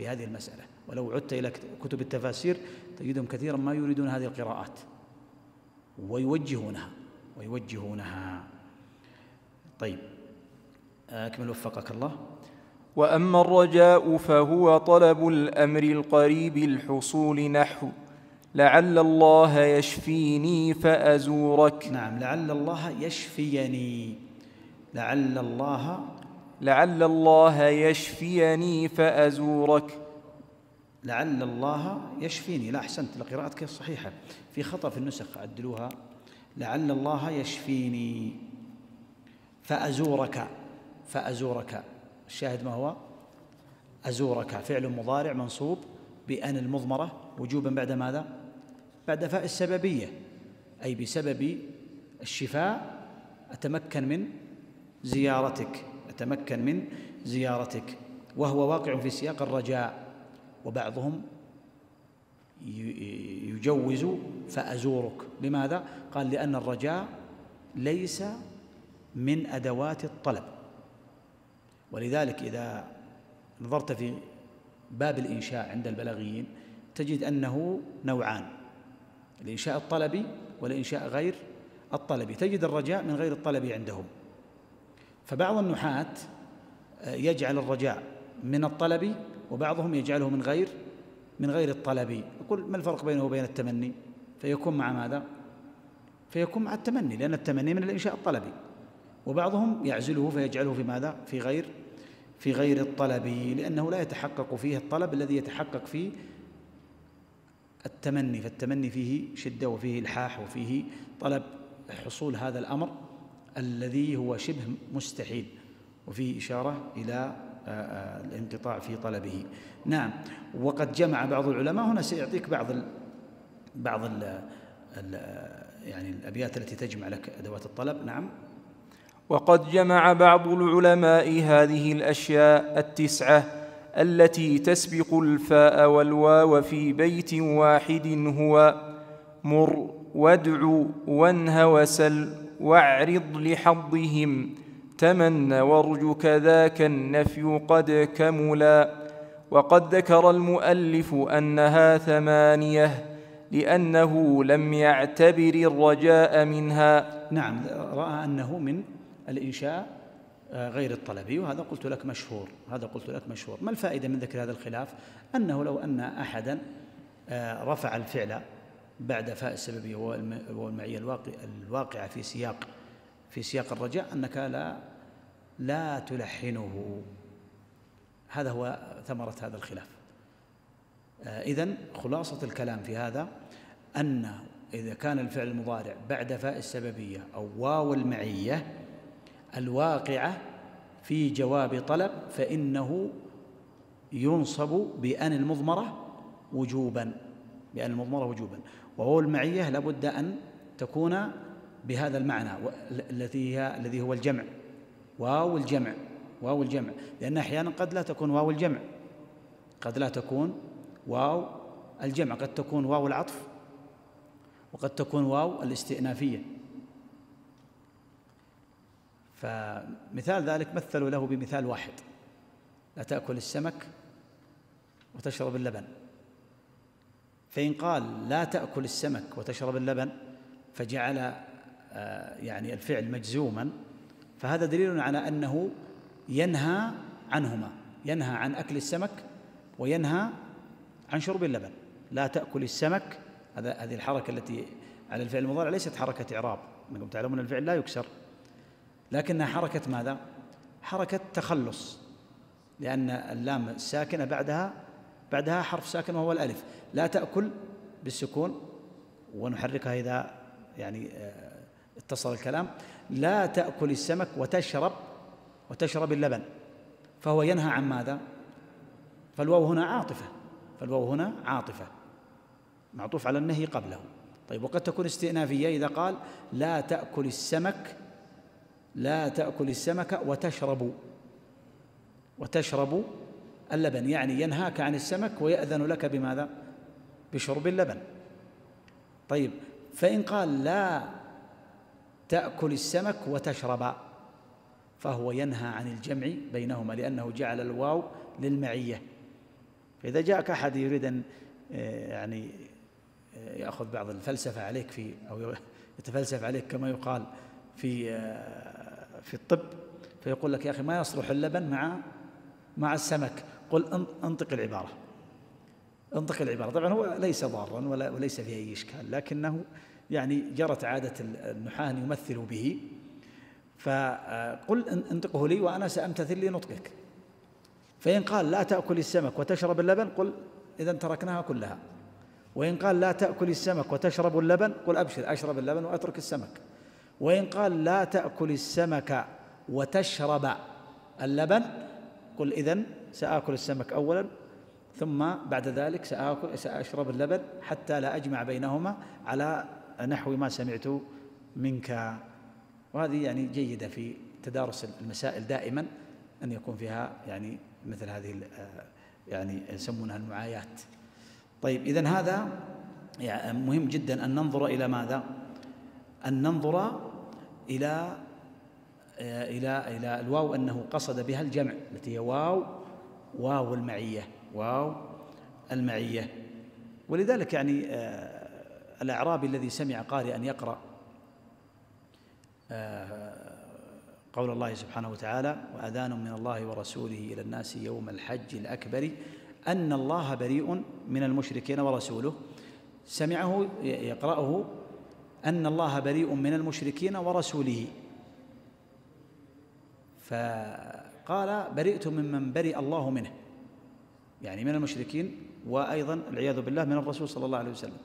هذه المسألة. ولو عدت إلى كتب التفاسير تجدهم كثيرا ما يريدون هذه القراءات ويوجهونها. طيب، أكمل وفقك الله. وأما الرجاء فهو طلب الأمر القريب الحصول، نحو لعل الله يشفيني فأزورك. نعم، لعل الله يشفيني، لعل الله يشفيني فأزورك. لعل الله يشفيني، لا أحسنت، لقراءتك الصحيحة، في خطأ في النسخ عدلوها، لعل الله يشفيني فأزورك. الشاهد ما هو؟ أزورك فعل مضارع منصوب بأن المضمرة وجوبا بعد ماذا؟ بعد فاء السببية، أي بسبب الشفاء أتمكن من زيارتك، وهو واقع في سياق الرجاء. وبعضهم يجوز فأزورك. لماذا؟ قال لأن الرجاء ليس من أدوات الطلب، ولذلك إذا نظرت في باب الإنشاء عند البلاغيين تجد أنه نوعان: الإنشاء الطلبي والإنشاء غير الطلبي. تجد الرجاء من غير الطلبي عندهم، فبعض النحاة يجعل الرجاء من الطلبي، وبعضهم يجعله من غير الطلبي. يقول ما الفرق بينه وبين التمني؟ فيكون مع ماذا؟ فيكون مع التمني، لأن التمني من الإنشاء الطلبي. وبعضهم يعزله فيجعله في ماذا؟ في غير الطلبي، لأنه لا يتحقق فيه الطلب الذي يتحقق فيه التمني. فالتمني فيه شدة وفيه إلحاح وفيه طلب حصول هذا الأمر الذي هو شبه مستحيل، وفيه إشارة إلى الانقطاع في طلبه. نعم. وقد جمع بعض العلماء، هنا سيعطيك بعض يعني الأبيات التي تجمع لك أدوات الطلب. نعم. وقد جمع بعض العلماء هذه الأشياء التسعة التي تسبق الفاء والواو في بيت واحد، هو مر وادع وانه وسل واعرض لحظهم تمن وارج كذاك النفي قد كملا. وقد ذكر المؤلف أنها 8 لأنه لم يعتبر الرجاء منها. نعم، رأى أنه من الإنشاء غير الطلبي، وهذا قلت لك مشهور. ما الفائدة من ذكر هذا الخلاف؟ أنه لو أن أحدا رفع الفعل بعد فاء السببية والمعية الواقعة في سياق الرجاء أنك لا تلحنه. هذا هو ثمرة هذا الخلاف. إذن خلاصة الكلام في هذا أن إذا كان الفعل المضارع بعد فاء السببية أو واو المعية الواقعة في جواب طلب فإنه ينصب بأن المضمرة وجوبا، وواو المعية لابد أن تكون بهذا المعنى الذي هو الجمع، واو الجمع، لأن أحيانا قد لا تكون واو الجمع، قد تكون واو العطف، وقد تكون واو الاستئنافية. فمثال ذلك مثلوا له بمثال واحد: لا تأكل السمك وتشرب اللبن. فإن قال لا تأكل السمك وتشرب اللبن فجعل يعني الفعل مجزوما، فهذا دليل على أنه ينهى عنهما، ينهى عن أكل السمك وينهى عن شرب اللبن. لا تأكل السمك، هذه الحركة التي على الفعل المضارع ليست حركة إعراب، أنكم تعلمون الفعل لا يكسر، لكنها حركة ماذا؟ حركة تخلص، لأن اللام الساكنة بعدها حرف ساكن وهو الألف. لا تأكل بالسكون ونحركها إذا يعني اتصل الكلام. لا تأكل السمك وتشرب اللبن، فهو ينهى عن ماذا؟ فالواو هنا عاطفة معطوف على النهي قبله. طيب، وقد تكون استئنافية إذا قال لا تأكل السمك وتشرب اللبن، يعني ينهاك عن السمك ويأذن لك بماذا؟ بشرب اللبن. طيب، فإن قال لا تأكل السمك وتشرب فهو ينهى عن الجمع بينهما، لأنه جعل الواو للمعية. فإذا جاءك أحد يريد أن يعني يأخذ بعض الفلسفة عليك أو يتفلسف عليك كما يقال في الطب، فيقول لك يا أخي ما يصلح اللبن مع السمك، قل انطق العبارة. طبعا هو ليس ضارا وليس فيه أي إشكال، لكنه يعني جرت عادة النحاة أن يمثلوا به، فقل انطقه لي وأنا سأمتثل لنطقك. فإن قال لا تأكل السمك وتشرب اللبن قل إذن تركناها كلها. وإن قال لا تأكل السمك وتشرب اللبن قل أبشر، أشرب اللبن وأترك السمك. وإن قال لا تأكل السمك وتشرب اللبن قل إذن سآكل السمك أولا ثم بعد ذلك سأشرب اللبن حتى لا أجمع بينهما على نحو ما سمعت منك. وهذه يعني جيدة في تدارس المسائل دائما أن يكون فيها يعني مثل هذه يعني يسمونها المعايات. طيب، إذن هذا يعني مهم جدا أن ننظر إلى ماذا؟ أن ننظر إلى الواو أنه قصد بها الجمع التي هي واو المعية. ولذلك يعني الأعرابي الذي سمع قارئا يقرأ قول الله سبحانه وتعالى: وأذان من الله ورسوله إلى الناس يوم الحج الأكبر أن الله بريء من المشركين ورسوله، سمعه يقرأه أن الله بريء من المشركين ورسوله، فقال برئت ممن برئ الله منه، يعني من المشركين، وأيضا العياذ بالله من الرسول صلى الله عليه وسلم،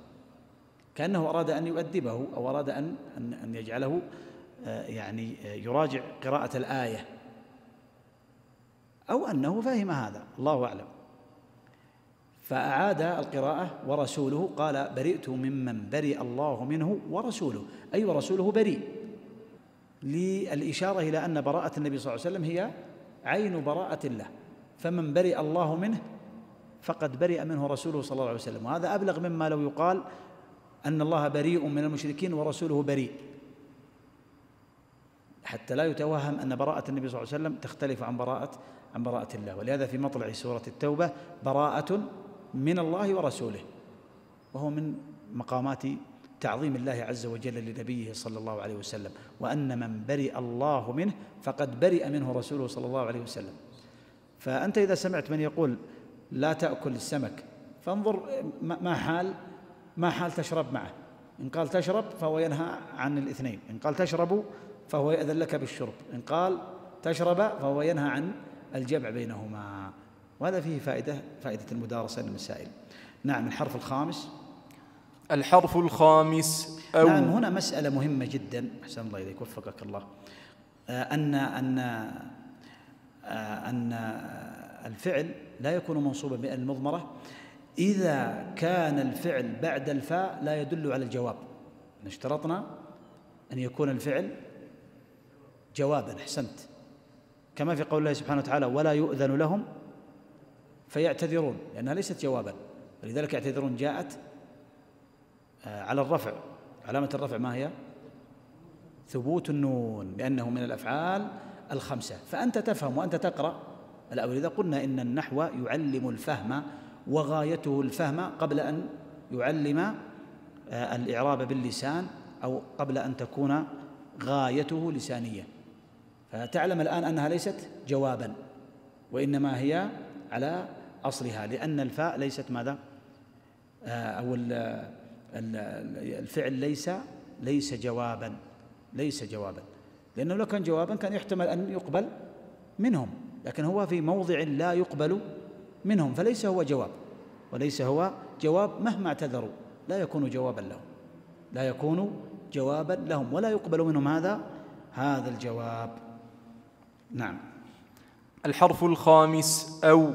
كأنه أراد أن يؤدبه أو أراد أن يجعله يعني يراجع قراءة الآية، أو أنه فهم هذا، الله أعلم. فأعاد القراءة ورسوله، قال برئت ممن برئ الله منه ورسوله، أي ورسوله بريء، للإشارة إلى أن براءة النبي صلى الله عليه وسلم هي عين براءة الله، فمن برئ الله منه فقد برئ منه رسوله صلى الله عليه وسلم. وهذا أبلغ مما لو يقال أن الله بريء من المشركين ورسوله بريء، حتى لا يتوهم أن براءة النبي صلى الله عليه وسلم تختلف عن براءة الله. ولهذا في مطلع سورة التوبة براءة من الله ورسوله، وهو من مقامات تعظيم الله عز وجل لنبيه صلى الله عليه وسلم، وأن من برئ الله منه فقد برئ منه رسوله صلى الله عليه وسلم. فأنت إذا سمعت من يقول لا تأكل السمك فانظر ما حال تشرب معه. إن قال تشرب فهو ينهى عن الاثنين، إن قال تشرب فهو يأذن لك بالشرب، إن قال تشرب فهو ينهى عن الجمع بينهما. وهذا فيه فائدة المدارسة للمسائل. نعم. الحرف الخامس. الحرف الخامس أو. نعم. هنا مسألة مهمة جدا، أحسن الله إليك وفقك الله، أن الفعل لا يكون منصوبا بأن المضمرة إذا كان الفعل بعد الفاء لا يدل على الجواب. اشترطنا أن يكون الفعل جوابا. أحسنت. كما في قول الله سبحانه وتعالى ولا يؤذن لهم فيعتذرون، لأنها ليست جوابا، ولذلك يعتذرون جاءت على الرفع. علامة الرفع ما هي؟ ثبوت النون، لأنه من الأفعال الخمسة. فأنت تفهم وأنت تقرأ الأول. إذا قلنا إن النحو يعلم الفهم وغايته الفهم قبل أن يعلم الإعراب باللسان، أو قبل أن تكون غايته لسانية، فتعلم الآن أنها ليست جوابا، وإنما هي على أصلها، لأن الفاء ليست ماذا؟ أو الفعل ليس جوابا، لأنه لو كان جوابا كان يحتمل أن يقبل منهم، لكن هو في موضع لا يقبل منهم، فليس هو جواب، وليس هو جواب مهما اعتذروا لا يكون جوابا لهم، ولا يقبل منهم هذا الجواب. نعم. الحرف الخامس أو.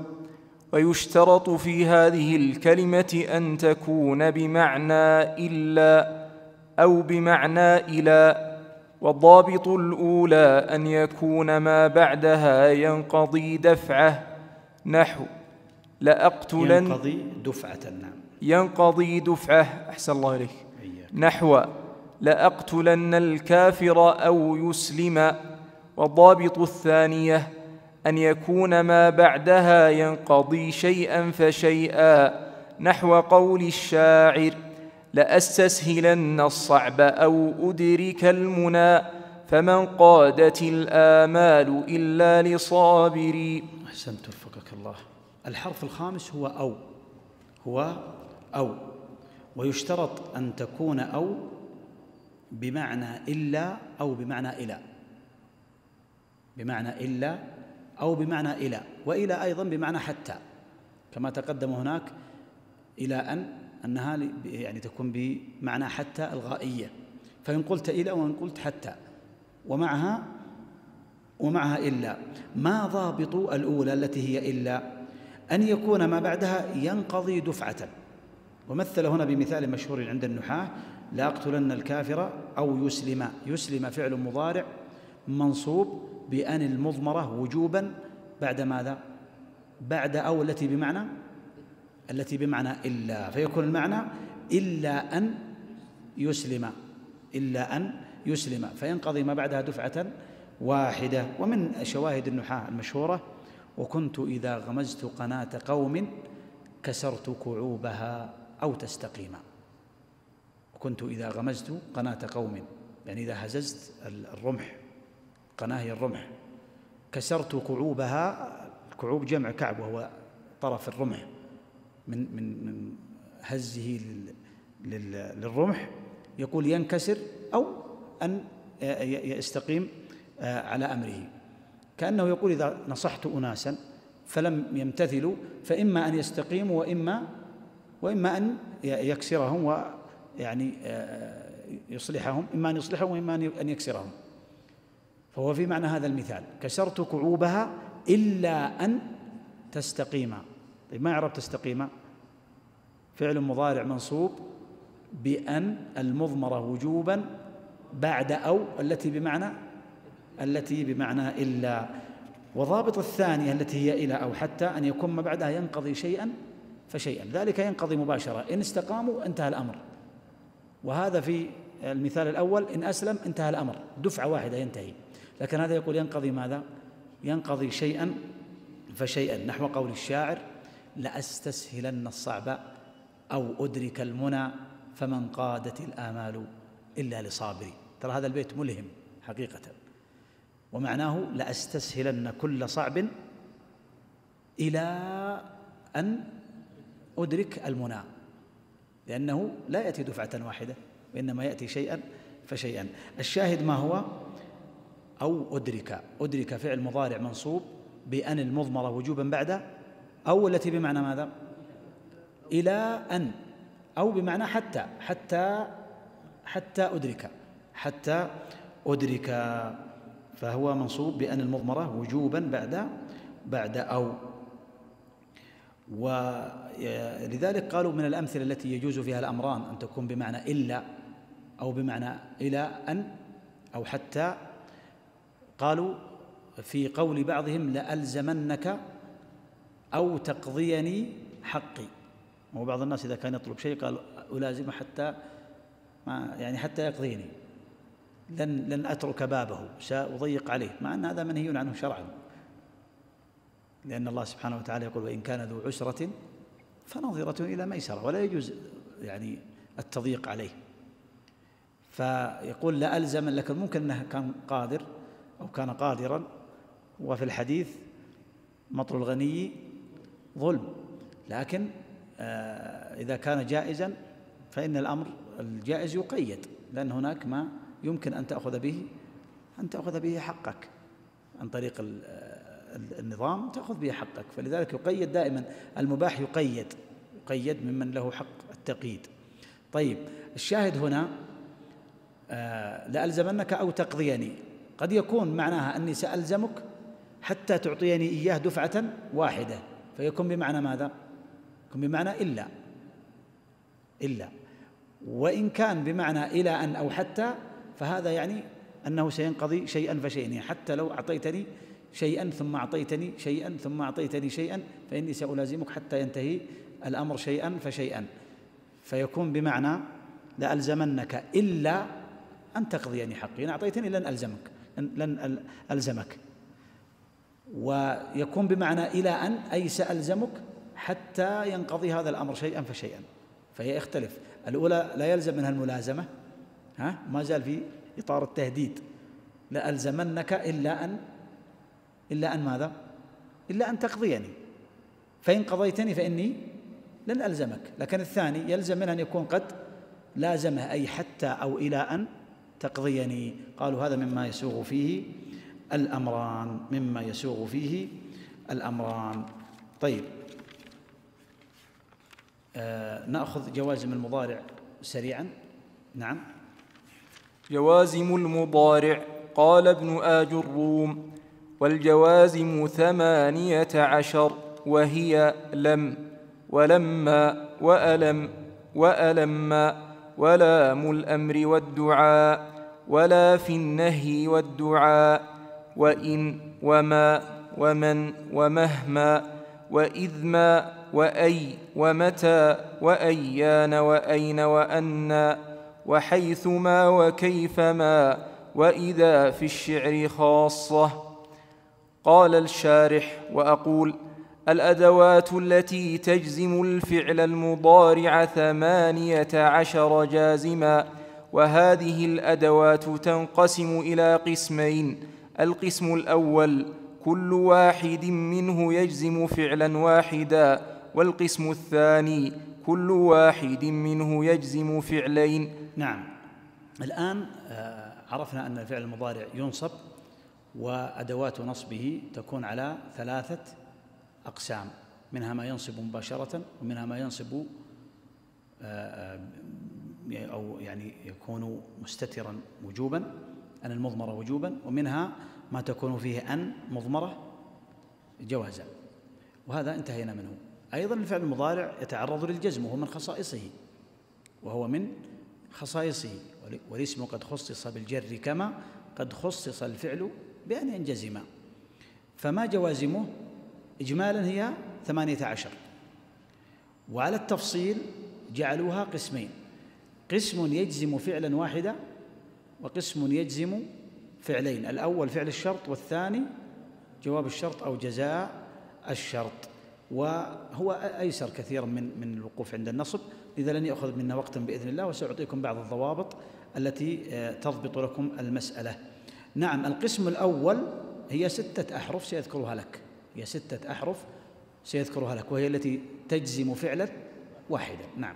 ويشترط في هذه الكلمة أن تكون بمعنى إلا أو بمعنى إلى، والضابط الأولى أن يكون ما بعدها ينقضي دفعة، نحو لأقتلن. ينقضي دفعة. أحسن الله إليك. نحو لأقتلن الكافر أو يسلم. والضابط الثانية أن يكون ما بعدها ينقضي شيئا فشيئا، نحو قول الشاعر لأستسهلن الصعب أو أدرك المنى، فمن قادت الآمال إلا لصابري. أحسنت وفقك الله. الحرف الخامس هو أو، ويشترط أن تكون أو بمعنى إلا أو بمعنى إلى، أو بمعنى إلى، وإلى أيضا بمعنى حتى، كما تقدم هناك إلى أنها يعني تكون بمعنى حتى الغائية، فإن قلت إلى وإن قلت حتى ومعها إلا. ما ضابط الأولى التي هي إلا؟ أن يكون ما بعدها ينقضي دفعة، ومثل هنا بمثال مشهور عند النحاة لأقتلن الكافر أو يسلم. يسلم فعل مضارع منصوب بأن المضمرة وجوبا بعد ماذا؟ بعد أو التي بمعنى إلا، فيكون المعنى إلا أن يسلم، فينقضي ما بعدها دفعة واحدة. ومن شواهد النحاة المشهورة وكنت إذا غمزت قناة قوم كسرت كعوبها أو تستقيما. وكنت إذا غمزت قناة قوم، يعني إذا هززت الرمح، قناة هي الرمح، كسرت كعوبها. الكعوب جمع كعب، وهو طرف الرمح من هزه للرمح، يقول ينكسر أو أن يستقيم على أمره، كأنه يقول إذا نصحت أناسا فلم يمتثلوا فإما أن يستقيموا وإما أن يكسرهم، ويعني يصلحهم، إما أن يصلحهم وإما أن يكسرهم. فهو في معنى هذا المثال كسرت كعوبها إلا أن تستقيما. طيب ما يعرف تستقيما؟ فعل مضارع منصوب بأن المضمرة وجوبا بعد أو التي بمعنى إلا. وضابط الثانية التي هي إلى أو حتى أن يكون ما بعدها ينقضي شيئا فشيئا، ذلك ينقضي مباشرة، إن استقاموا انتهى الأمر، وهذا في المثال الأول إن أسلم انتهى الأمر، دفعة واحدة ينتهي، لكن هذا يقول ينقضي ماذا؟ ينقضي شيئا فشيئا، نحو قول الشاعر لأستسهلن الصعب أو أدرك المنى فمن قادت الآمال إلا لصابري. ترى هذا البيت ملهم حقيقة، ومعناه لأستسهلن كل صعب إلى أن أدرك المنى، لأنه لا يأتي دفعة واحدة وإنما يأتي شيئا فشيئا. الشاهد ما هو؟ أو أدرك فعل مضارع منصوب بأن المضمرة وجوبا بعد أو التي بمعنى ماذا؟ إلى أن، أو بمعنى حتى أدرك، فهو منصوب بأن المضمرة وجوبا بعد أو. ولذلك قالوا من الأمثلة التي يجوز فيها الأمران أن تكون بمعنى إلا أو بمعنى إلى أن أو حتى. قالوا في قول بعضهم لألزمنك أو تقضيني حقي. وبعض الناس إذا كان يطلب شيء قال ألازم حتى حتى يقضيني، لن أترك بابه، سأضيق عليه، مع أن هذا منهي عنه شرعا، لأن الله سبحانه وتعالى يقول وإن كان ذو عسرة فنظرة إلى ميسرة، ولا يجوز التضييق عليه. فيقول لا ألزم، لكن ممكن أنه كان قادر أو كان قادرا، وفي الحديث مطل الغني ظلم، لكن إذا كان جائزا فإن الأمر الجائز يقيد، لأن هناك ما يمكن أن تأخذ به حقك عن طريق النظام، تأخذ به حقك، فلذلك يقيد دائما. المباح يقيد ممن له حق التقييد. طيب، الشاهد هنا لألزمنك أو تقضيني، قد يكون معناها أني سألزمك حتى تعطيني إياه دفعة واحدة، فيكون بمعنى ماذا؟ يكون بمعنى إلا. وإن كان بمعنى إلى أن أو حتى، فهذا يعني أنه سينقضي شيئا فشيئا، حتى لو أعطيتني شيئا ثم أعطيتني شيئا ثم أعطيتني شيئا فإني سألازمك حتى ينتهي الأمر شيئا فشيئا، فيكون بمعنى لألزمنك إلا أن تقضيني حقي، إن أعطيتني لن ألزمك. ويكون بمعنى إلى أن، أي سألزمك حتى ينقضي هذا الأمر شيئا فشيئا، فهي يختلف. الأولى لا يلزم منها الملازمة، ما زال في إطار التهديد، لألزمنك إلا أن ماذا؟ إلا أن تقضيني، فإن قضيتني فإني لن ألزمك. لكن الثاني يلزم منها أن يكون قد لازمه، أي حتى أو إلى أن تقضيني. قالوا هذا مما يسوغ فيه الأمران. طيب، نأخذ جوازم المضارع سريعا. نعم. جوازم المضارع. قال ابن آج الروم: والجوازم 18، وهي لم، ولما، وألم، وألما، ولام الأمر والدعاء، ولا في النهي والدعاء، وإن، وما، ومن، ومهما، وإذ ما، وأي، ومتى، وأيان، وأين، وأنى، وحيثما، وكيفما، وإذا في الشعر خاصة. قال الشارح: وأقول: الأدوات التي تجزم الفعل المضارع 18 جازما، وهذه الأدوات تنقسم إلى قسمين: القسم الأول كل واحد منه يجزم فعلا واحدا، والقسم الثاني كل واحد منه يجزم فعلين. نعم. الآن عرفنا أن الفعل المضارع ينصب، وأدوات نصبه تكون على 3 أقسام، منها ما ينصب مباشرة، ومنها ما ينصب أو يكون مستترا وجوبا، أن المضمرة وجوبا، ومنها ما تكون فيه أن مضمرة جوازا، وهذا انتهينا منه. أيضا الفعل المضارع يتعرض للجزم، وهو من خصائصه، والاسم قد خصص بالجر كما قد خصص الفعل بأن ينجزم. فما جوازمه إجمالا هي 18، وعلى التفصيل جعلوها قسمين: قسم يجزم فعلا واحدا، وقسم يجزم فعلين. الأول فعل الشرط، والثاني جواب الشرط أو جزاء الشرط، وهو أيسر كثيرا من الوقوف عند النصب، لذا لن يأخذ منا وقتا بإذن الله، وسأعطيكم بعض الضوابط التي تضبط لكم المسألة. نعم. القسم الأول هي 6 أحرف سيذكرها لك، هي 6 أحرف سيذكرها لك، وهي التي تجزم فعلا واحدا. نعم.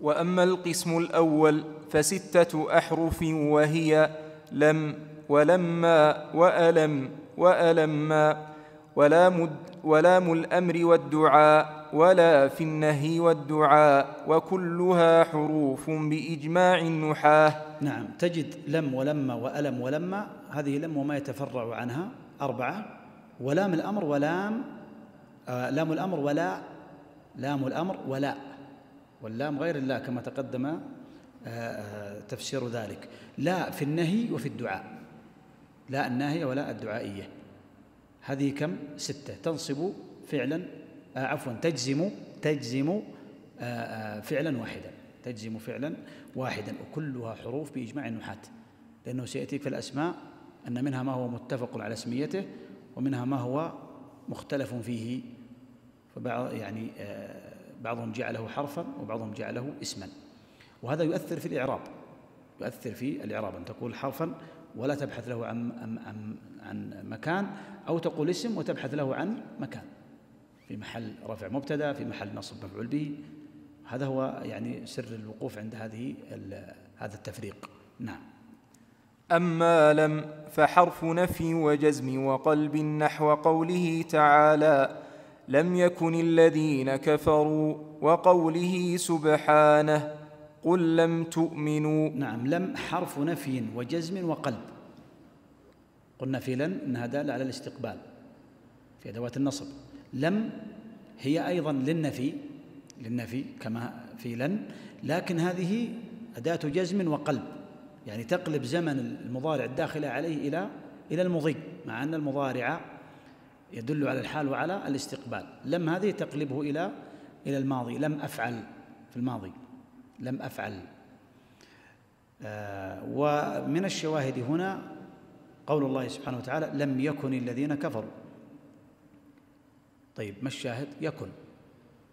وأما القسم الأول فستة أحرف، وهي لم ولما وألم وألما، ولام الأمر والدعاء، ولا في النهي والدعاء، وكلها حروف بإجماع النحاة. نعم، تجد لم ولما وألم ولما، هذه لم وما يتفرع عنها 4، ولام الأمر ولام لام الأمر ولا، لام الأمر ولا، واللام غير الله كما تقدم تفسير ذلك. لا في النهي وفي الدعاء، لا الناهية ولا الدعائية. هذه كم؟ 6 تنصب فعلا تجزم فعلا واحدا، تجزم فعلا واحدا، وكلها حروف بإجماع النحاة، لأنه سيأتيك في الأسماء أن منها ما هو متفق على اسميته، ومنها ما هو مختلف فيه، يعني بعضهم جعله حرفا وبعضهم جعله اسما، وهذا يؤثر في الإعراب، يؤثر في الإعراب، أن تقول حرفا ولا تبحث له عن مكان، أو تقول اسم وتبحث له عن مكان، في محل رفع مبتدأ، في محل نصب مفعول به. هذا هو يعني سر الوقوف عند هذا التفريق. نعم. أما لم فحرف نفي وجزم وقلب، نحو قوله تعالى لم يكن الذين كفروا، وقوله سبحانه قل لم تؤمنوا. نعم، لم حرف نفي وجزم وقلب. قلنا في لن أنها دالة على الاستقبال في أدوات النصب. لم هي أيضا للنفي كما في لن، لكن هذه أداة جزم وقلب، يعني تقلب زمن المضارع الداخل عليه إلى المضي، مع أن المضارع يدل على الحال وعلى الاستقبال. لم هذه تقلبه إلى الماضي. لم أفعل في الماضي، لم أفعل. ومن الشواهد هنا قول الله سبحانه وتعالى لم يكن الذين كفروا. طيب، ما الشاهد؟ يكن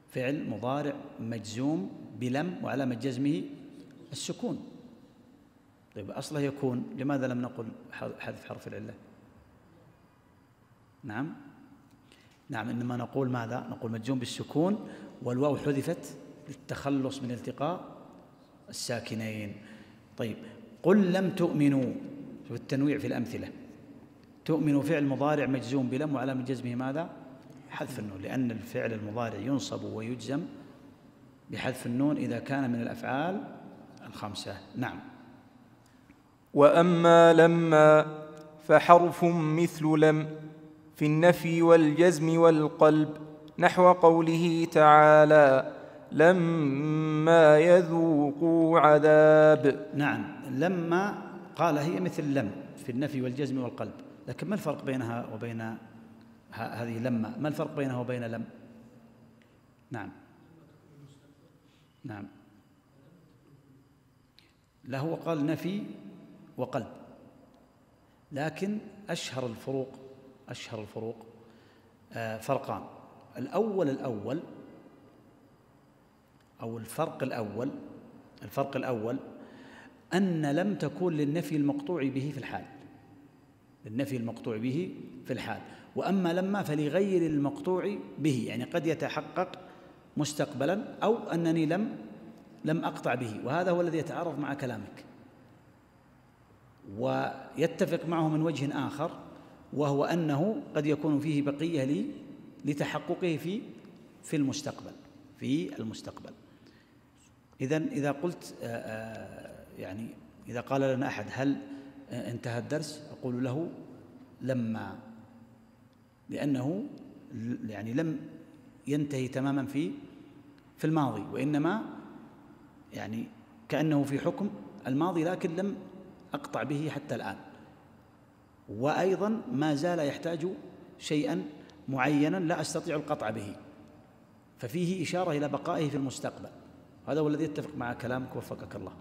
فعل مضارع مجزوم بلم، وعلامة جزمه السكون. طيب، أصله يكون، لماذا لم نقل حذف حرف العلة؟ نعم، إنما نقول ماذا؟ نقول مجزوم بالسكون، والواو حذفت للتخلص من التقاء الساكنين. طيب، قل لم تؤمنوا، شوف التنويع في الأمثلة. تؤمنوا فعل مضارع مجزوم بلم، وعلامة جزمه ماذا؟ حذف النون، لأن الفعل المضارع ينصب ويجزم بحذف النون إذا كان من الأفعال الخمسة. نعم. وأما لما فحرف مثل لم في النفي والجزم والقلب، نحو قوله تعالى لما يذوقوا عذاب. نعم، لما قال هي مثل لم في النفي والجزم والقلب، لكن ما الفرق بينها وبين هذه لما؟ ما الفرق بينها وبين لم؟ نعم، لا، هو قال نفي وقلب، لكن أشهر الفروق فرقان. الفرق الأول أن لم تكون للنفي المقطوع به في الحال، وأما لما فلغير المقطوع به، يعني قد يتحقق مستقبلا، أو أنني لم أقطع به، وهذا هو الذي يتعارض مع كلامك، ويتفق معه من وجه آخر، وهو أنه قد يكون فيه بقية لتحققه في المستقبل. إذن إذا قلت يعني إذا قال لنا أحد هل انتهى الدرس، أقول له لما، لأنه يعني لم ينتهي تماما في الماضي، وإنما يعني كأنه في حكم الماضي، لكن لم أقطع به حتى الآن، وأيضا ما زال يحتاج شيئا معينا لا أستطيع القطع به، ففيه إشارة إلى بقائه في المستقبل. هذا هو الذي يتفق مع كلامك، وفقك الله.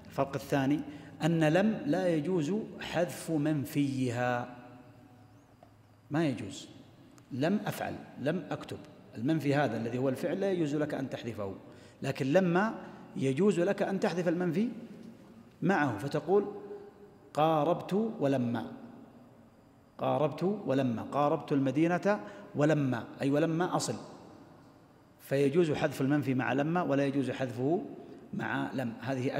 الفرق الثاني أن لم لا يجوز حذف منفيها، ما يجوز. لم أفعل، لم أكتب، المنفي هذا الذي هو الفعل لا يجوز لك أن تحذفه، لكن لما يجوز لك أن تحذف المنفي معه، فتقول قاربت ولما، قاربت ولما، قاربت المدينة ولما، أي ولما أصل، فيجوز حذف المنفي مع لما ولا يجوز حذفه مع لم. هذه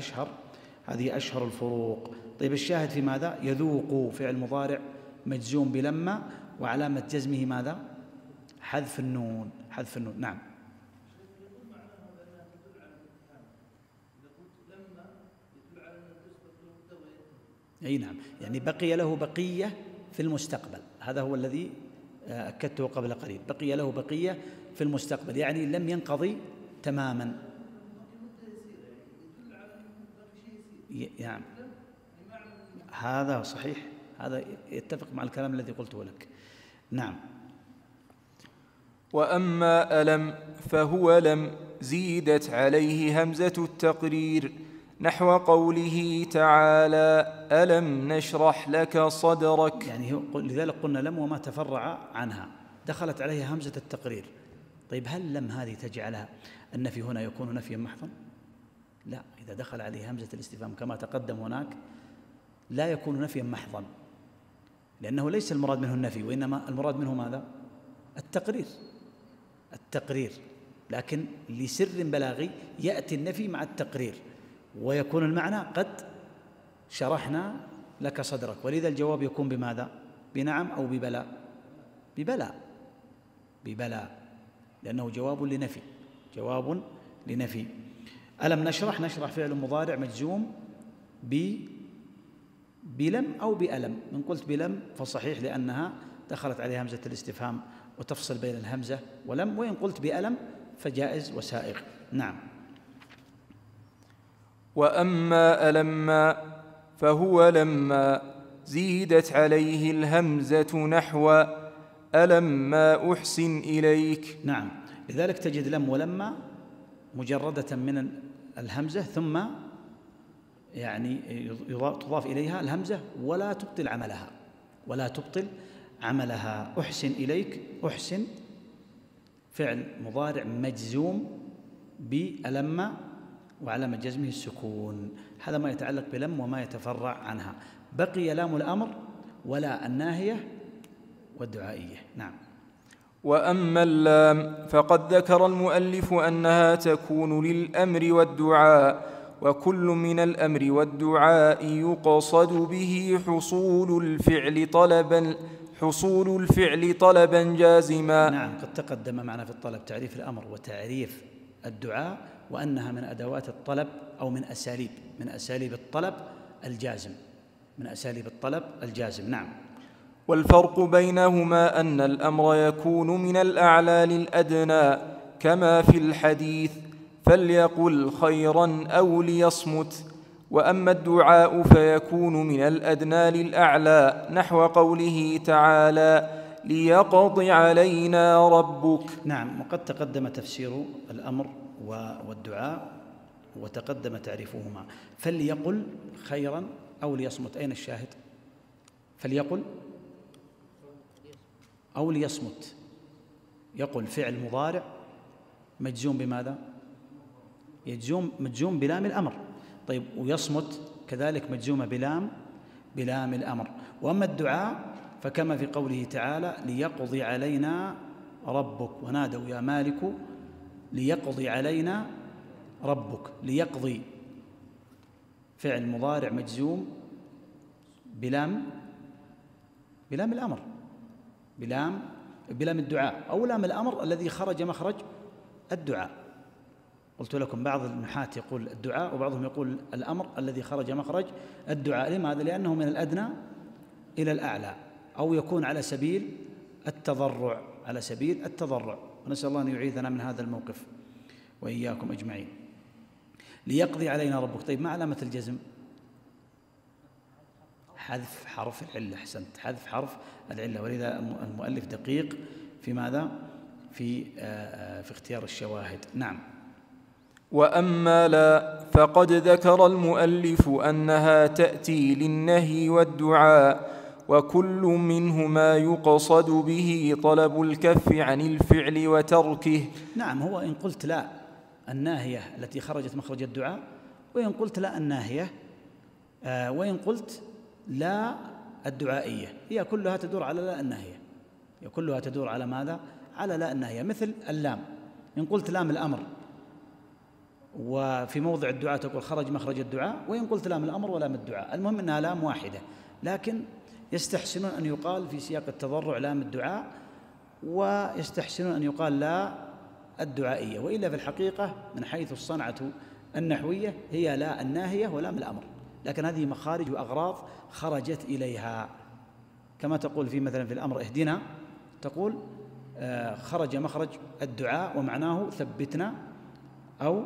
أشهر الفروق. طيب الشاهد في ماذا؟ يذوق فعل مضارع مجزوم بلما، وعلامة جزمه ماذا؟ حذف النون. نعم. أي نعم، يعني بقي له بقية في المستقبل، هذا هو الذي أكدته قبل قليل، بقي له بقية في المستقبل، يعني لم ينقضي تماما. يعني هذا صحيح، هذا يتفق مع الكلام الذي قلته لك. نعم. وأما ألم فهو لم زيدت عليه همزة التقرير، نحو قوله تعالى ألم نشرح لك صدرك. يعني لذلك قلنا لم وما تفرع عنها دخلت عليها همزة التقرير. طيب هل لم هذه تجعلها النفي هنا يكون نفيا محضا؟ لا، إذا دخل عليه همزة الاستفهام كما تقدم هناك لا يكون نفيا محضا، لأنه ليس المراد منه النفي، وإنما المراد منه ماذا؟ التقرير، لكن لسر بلاغي يأتي النفي مع التقرير، ويكون المعنى قد شرحنا لك صدرك، ولذا الجواب يكون بماذا؟ بنعم أو ببلاء؟ ببلاء، لأنه جواب لنفي. ألم نشرح فعل مضارع مجزوم بلم أو بألم. إن قلت بلم فصحيح لأنها دخلت عليها همزة الاستفهام وتفصل بين الهمزة ولم، وإن قلت بألم فجائز وسائغ. نعم. وأما ألما فهو لما زيدت عليه الهمزة نحو ألما أحسن إليك. نعم، لذلك تجد لم ولما مجردة من الهمزة، ثم يعني تضاف إليها الهمزة ولا تبطل عملها. أحسن إليك، أحسن فعل مضارع مجزوم بألما وعلامة جزمه السكون. هذا ما يتعلق بلم وما يتفرع عنها. بقي لام الأمر ولا الناهية والدعائية. نعم. وأما اللام فقد ذكر المؤلف أنها تكون للأمر والدعاء، وكل من الأمر والدعاء يقصد به حصول الفعل طلبا جازما. نعم، قد تقدم معنا في الطلب تعريف الأمر وتعريف الدعاء، وأنها من أدوات الطلب أو من أساليب الطلب الجازم. نعم. والفرق بينهما أن الأمر يكون من الأعلى للأدنى كما في الحديث فليقل خيرا أو ليصمت، وأما الدعاء فيكون من الأدنى للأعلى نحو قوله تعالى ليقضي علينا ربك. نعم، وقد تقدم تفسير الأمر والدعاء وتقدم تعريفهما. فليقل خيرا أو ليصمت، أين الشاهد؟ فليقل أو ليصمت. يقل فعل مضارع مجزوم بماذا؟ مجزوم بلام الأمر. طيب، ويصمت كذلك مجزومة بلام الأمر. وأما الدعاء فكما في قوله تعالى ليقضي علينا ربك ونادوا يا مالك ليقضي علينا ربك. ليقضي فعل مضارع مجزوم بلام الأمر، بلام الدعاء أو لام الأمر الذي خرج مخرج الدعاء. قلت لكم بعض النحاة يقول الدعاء وبعضهم يقول الأمر الذي خرج مخرج الدعاء. لماذا؟ لأنه من الأدنى إلى الأعلى، أو يكون على سبيل التضرع. ونسأل الله أن يعيذنا من هذا الموقف وإياكم أجمعين. ليقضي علينا ربك. طيب، ما علامة الجزم؟ حذف حرف العلة. أحسنت، حذف حرف العلة. ولذا المؤلف دقيق في ماذا؟ في اختيار الشواهد. نعم. وأما لا فقد ذكر المؤلف أنها تأتي للنهي والدعاء، وكل منهما يقصد به طلب الكف عن الفعل وتركه. نعم، هو إن قلت لا الناهية التي خرجت مخرج الدعاء، وإن قلت لا الناهية، وإن قلت لا الدعائية هي كلها تدور على لا الناهية، هي كلها تدور على ماذا؟ على لا الناهية. مثل اللام، إن قلت لام الأمر وفي موضع الدعاء تقول خرج مخرج الدعاء، وإن قلت لام الأمر ولام الدعاء، المهم أنها لام واحدة، لكن يستحسنون أن يقال في سياق التضرع لام الدعاء، ويستحسنون أن يقال لا الدعائية، وإلا في الحقيقة من حيث الصنعة النحوية هي لا الناهية ولام الأمر، لكن هذه مخارج وأغراض خرجت إليها. كما تقول في مثلا في الأمر اهدنا، تقول خرج مخرج الدعاء ومعناه ثبتنا أو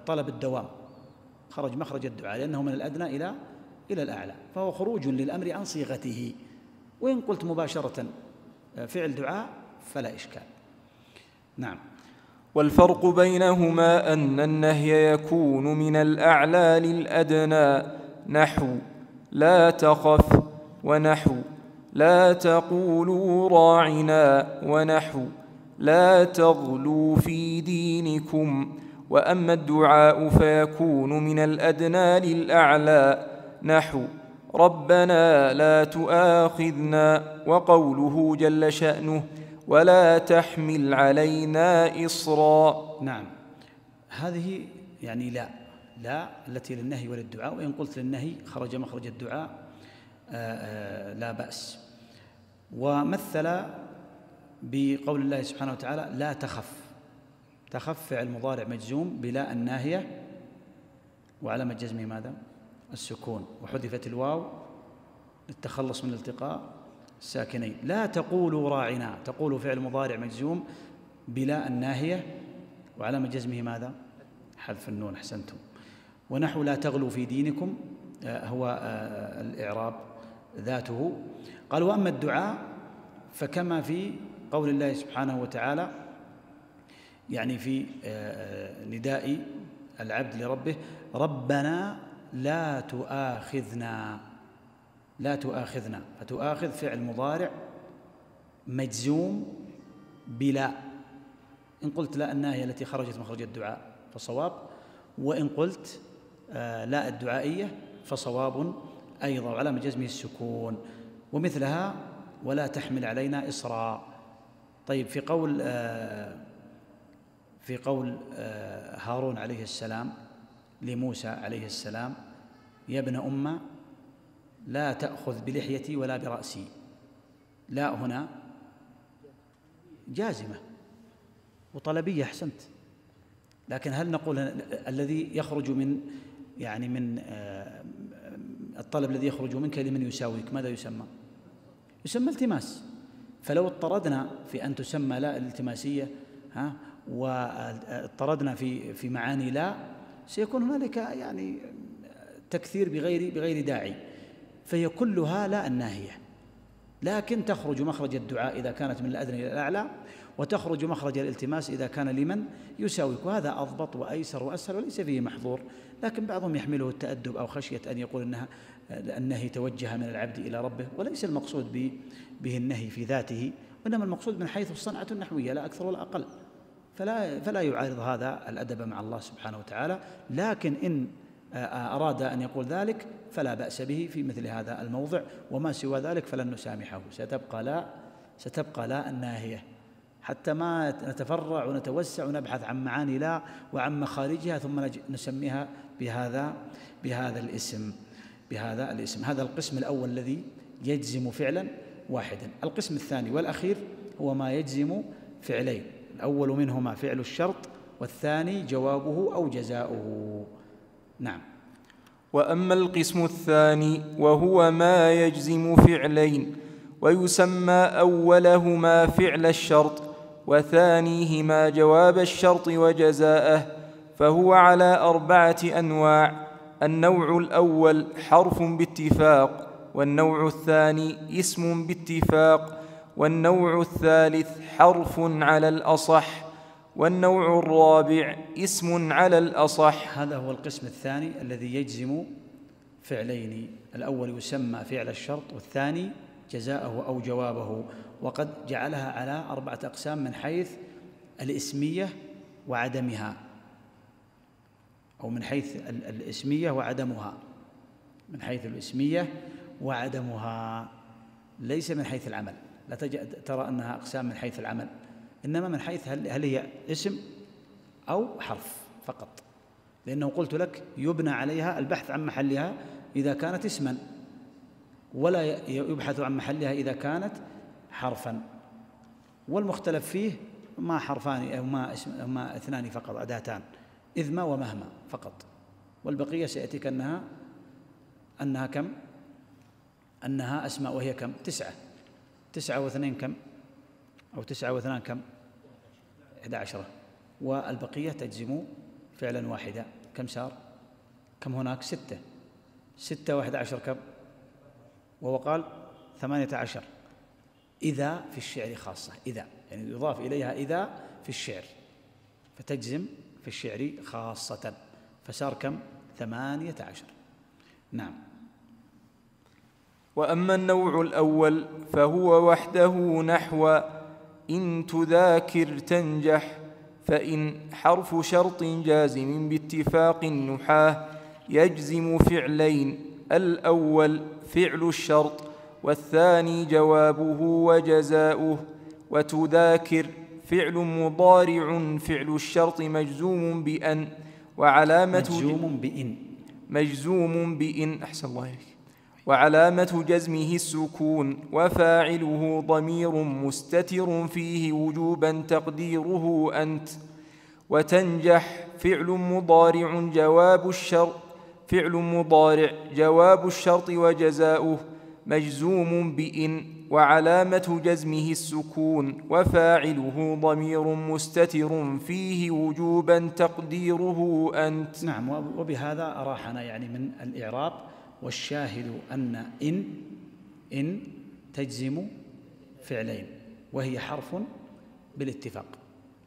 طلب الدوام، خرج مخرج الدعاء لأنه من الأدنى إلى الأعلى، فهو خروج للأمر عن صيغته. وإن قلت مباشرة فعل دعاء فلا إشكال. نعم. والفرق بينهما أن النهي يكون من الأعلى للأدنى، نحو لا تخف، ونحو لا تقولوا راعنا، ونحو لا تغلوا في دينكم. وأما الدعاء فيكون من الأدنى للأعلى، نحو ربنا لا تؤاخذنا، وقوله جل شأنه ولا تحمل علينا إصرا. نعم، هذه يعني لا التي للنهي وللدعاء، وإن قلت للنهي خرج مخرج الدعاء لا بأس. ومثل بقول الله سبحانه وتعالى لا تخف، تخف فعل مضارع مجزوم بلا الناهية وعلامة جزمه ماذا؟ السكون، وحذفت الواو للتخلص من التقاء الساكنين. لا تقولوا راعنا، تقول فعل مضارع مجزوم بلا الناهية وعلامة جزمه ماذا؟ حذف النون، أحسنتم. ونحو لا تغلوا في دينكم هو الإعراب ذاته. قال وأما الدعاء فكما في قول الله سبحانه وتعالى يعني في نداء العبد لربه ربنا لا تؤاخذنا، لا تؤاخذنا، فتؤاخذ فعل مضارع مجزوم بلا، إن قلت لا الناهية التي خرجت مخرج الدعاء فصواب، وإن قلت لا الدعائية فصواب أيضا، وعلامة جزمه السكون. ومثلها ولا تحمل علينا إصرا. طيب في قول هارون عليه السلام لموسى عليه السلام يا ابن أمة لا تأخذ بلحيتي ولا برأسي، لا هنا جازمة وطلبية، أحسنت، لكن هل نقول الذي يخرج من يعني من الطلب الذي يخرج منك لمن يساويك ماذا يسمى؟ يسمى التماس. فلو اضطردنا في أن تسمى لا الالتماسية واضطردنا في معاني لا، سيكون هنالك يعني تكثير بغير داعي، فهي كلها لا الناهية، لكن تخرج مخرج الدعاء إذا كانت من الأدنى إلى الأعلى، وتخرج مخرج الالتماس إذا كان لمن يساويك، وهذا أضبط وأيسر وأسهل وليس فيه محظور. لكن بعضهم يحمله التأدب أو خشية أن يقول أنها النهي توجه من العبد إلى ربه، وليس المقصود به النهي في ذاته، وإنما المقصود من حيث الصنعة النحوية لا أكثر ولا أقل، فلا يعارض هذا الأدب مع الله سبحانه وتعالى. لكن إن أراد أن يقول ذلك فلا بأس به في مثل هذا الموضع، وما سوى ذلك فلن نسامحه، ستبقى لا الناهية حتى ما نتفرع ونتوسع ونبحث عن معاني لا وعن مخارجها ثم نسميها بهذا الاسم. هذا القسم الأول الذي يجزم فعلا واحدا. القسم الثاني والأخير هو ما يجزم فعلين، الأول منهما فعل الشرط، والثاني جوابه أو جزاؤه. نعم. وأما القسم الثاني وهو ما يجزم فعلين، ويسمى أولهما فعل الشرط وثانيهما جواب الشرط وجزاءه، فهو على 4 أنواع: النوع الأول حرف باتفاق، والنوع الثاني اسم باتفاق، والنوع الثالث حرف على الأصح، والنوع الرابع اسم على الأصح. هذا هو القسم الثاني الذي يجزم فعلين، الأول يسمى فعل الشرط، والثاني جزاءه أو جوابه، وقد جعلها على 4 أقسام من حيث الإسمية وعدمها، أو من حيث الإسمية وعدمها، من حيث الإسمية وعدمها، ليس من حيث العمل. لا ترى أنها أقسام من حيث العمل، إنما من حيث هل هي اسم أو حرف فقط، لأنه قلت لك يبنى عليها البحث عن محلها إذا كانت اسما، ولا يبحث عن محلها إذا كانت حرفا. والمختلف فيه ما حرفان أو ما اثنان فقط، أداتان، إذ ما ومهما فقط، والبقية سيأتيك أنها كم؟ أنها أسماء، وهي كم؟ 9. 9 و2 كم؟ أو 9 و2 كم؟ 11. والبقية تجزم فعلا واحدا. كم صار؟ كم هناك؟ 6. 6 و11 كم؟ وهو قال 18. إذا في الشعر خاصة، إذا يعني يضاف إليها إذا في الشعر، فتجزم في الشعر خاصة، فصار كم؟ 18. نعم. وأما النوع الأول فهو وحده نحو إن تذاكر تنجح، فإن حرف شرط جازم باتفاق النحاة يجزم فعلين، الأول فعل الشرط والثاني جوابه وجزاؤه. وتذاكر فعل مضارع فعل الشرط مجزوم بأن، وعلامة مجزوم بإن أحسن الله إليك، وعلامة جزمه السكون، وفاعله ضمير مستتر فيه وجوبا تقديره أنت. وتنجح فعل مضارع جواب الشرط وجزاؤه مجزوم بإن، وعلامة جزمه السكون، وفاعله ضمير مستتر فيه وجوبا تقديره أنت. نعم. وبهذا أراحنا يعني من الإعراب. والشاهد أن إن تجزم فعلين، وهي حرف بالاتفاق،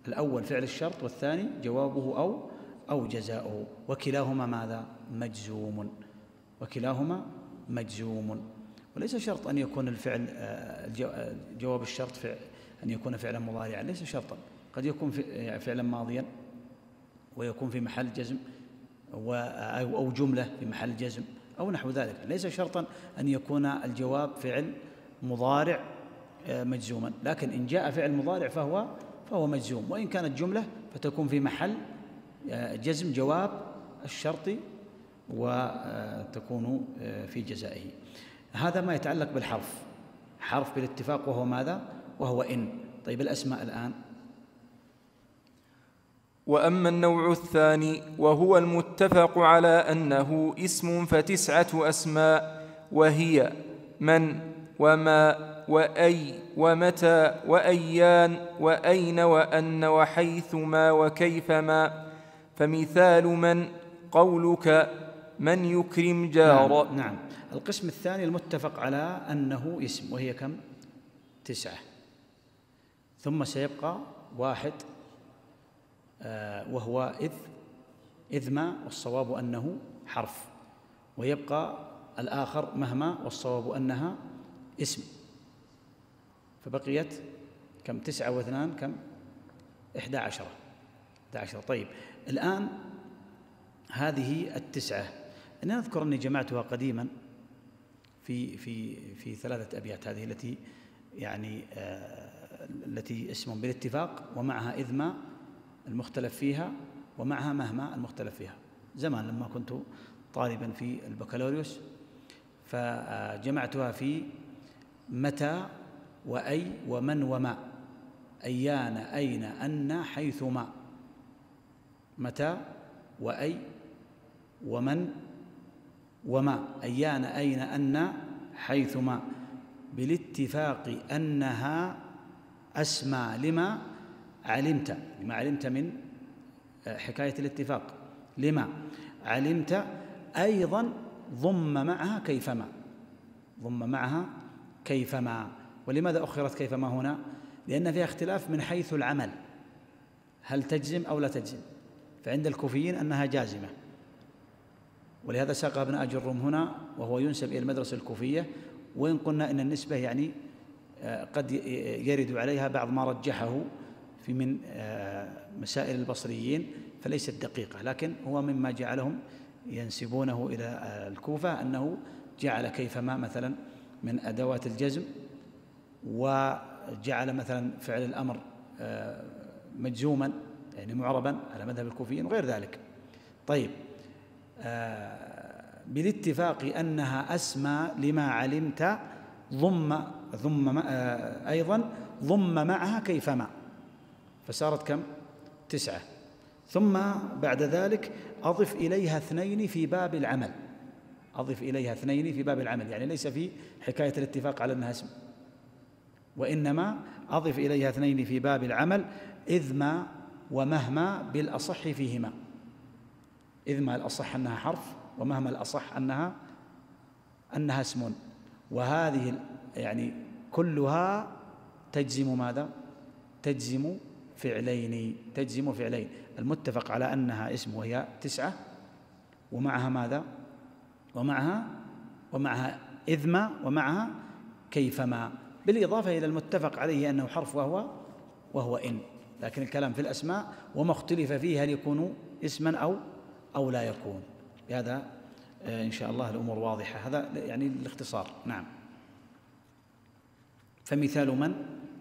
الأول فعل الشرط والثاني جوابه أو جزاؤه، وكلاهما ماذا؟ مجزوم. وكلاهما مجزوم. وليس شرط أن يكون الفعل جواب الشرط أن يكون فعلا مضارعا، ليس شرطا، قد يكون فعلا ماضيا ويكون في محل جزم، أو جملة في محل جزم أو نحو ذلك. ليس شرطا أن يكون الجواب فعل مضارع مجزوما، لكن إن جاء فعل مضارع فهو مجزوم، وإن كانت جملة فتكون في محل جزم جواب الشرط وتكون في جزائه. هذا ما يتعلق بالحرف، حرف بالاتفاق، وهو ماذا؟ وهو إن. طيب الأسماء الآن. وأما النوع الثاني وهو المتفق على أنه اسم ف9 أسماء، وهي من وما وأي ومتى وأيان وأين وأن وحيثما وكيفما. فمثال من قولك من يكرم جار. نعم. القسم الثاني المتفق على أنه اسم، وهي كم؟ 9. ثم سيبقى 1 وهو إذ ما، والصواب أنه حرف، ويبقى الآخر مهما، والصواب أنها اسم. فبقيت كم؟ 9 و2 كم؟ 11. طيب الآن هذه 9 أنا أذكر أني جمعتها قديما في 3 أبيات، هذه التي يعني التي اسم بالاتفاق، ومعها إذ ما المختلف فيها، ومعها مهما المختلف فيها، زمان لما كنت طالبا في البكالوريوس، فجمعتها في متى وأي ومن وما، أيان أين أن حيثما. متى وأي ومن وما، أيان أين أن حيثما، بالاتفاق أنها أسمى لما علمت من حكاية الاتفاق، لما علمت. أيضا ضم معها كيفما. ولماذا أخرت كيفما هنا؟ لأن فيها اختلاف من حيث العمل، هل تجزم أو لا تجزم. فعند الكوفيين أنها جازمة، ولهذا ساقها ابن أجي الروم هنا، وهو ينسب إلى المدرسة الكوفية، وإن قلنا إن النسبة يعني قد يرد عليها بعض ما رجحه في من مسائل البصريين، فليست دقيقة، لكن هو مما جعلهم ينسبونه إلى الكوفة أنه جعل كيفما مثلا من أدوات الجزم، وجعل مثلا فعل الأمر مجزوما يعني معربا على مذهب الكوفيين وغير ذلك. طيب، بالاتفاق أنها أسمى لما علمت أيضا ضم معها كيفما، فصارت كم؟ 9. ثم بعد ذلك أضف إليها 2 في باب العمل، أضف إليها 2 في باب العمل، يعني ليس في حكاية الاتفاق على أنها اسم، وإنما أضف إليها 2 في باب العمل، إذ ما ومهما بالأصح فيهما، إذ ما الأصح أنها حرف، ومهما الأصح أنها اسم، وهذه يعني كلها تجزم ماذا؟ تجزم فعلين، تجزم فعلين، المتفق على أنها اسم وهي 9، ومعها ماذا؟ ومعها إذ ما، ومعها كيفما، بالإضافة إلى المتفق عليه أنه حرف وهو إن. لكن الكلام في الأسماء وما اختلف فيه هل يكون اسما أو لا يكون. بهذا إن شاء الله الأمور واضحة، هذا يعني الاختصار. نعم.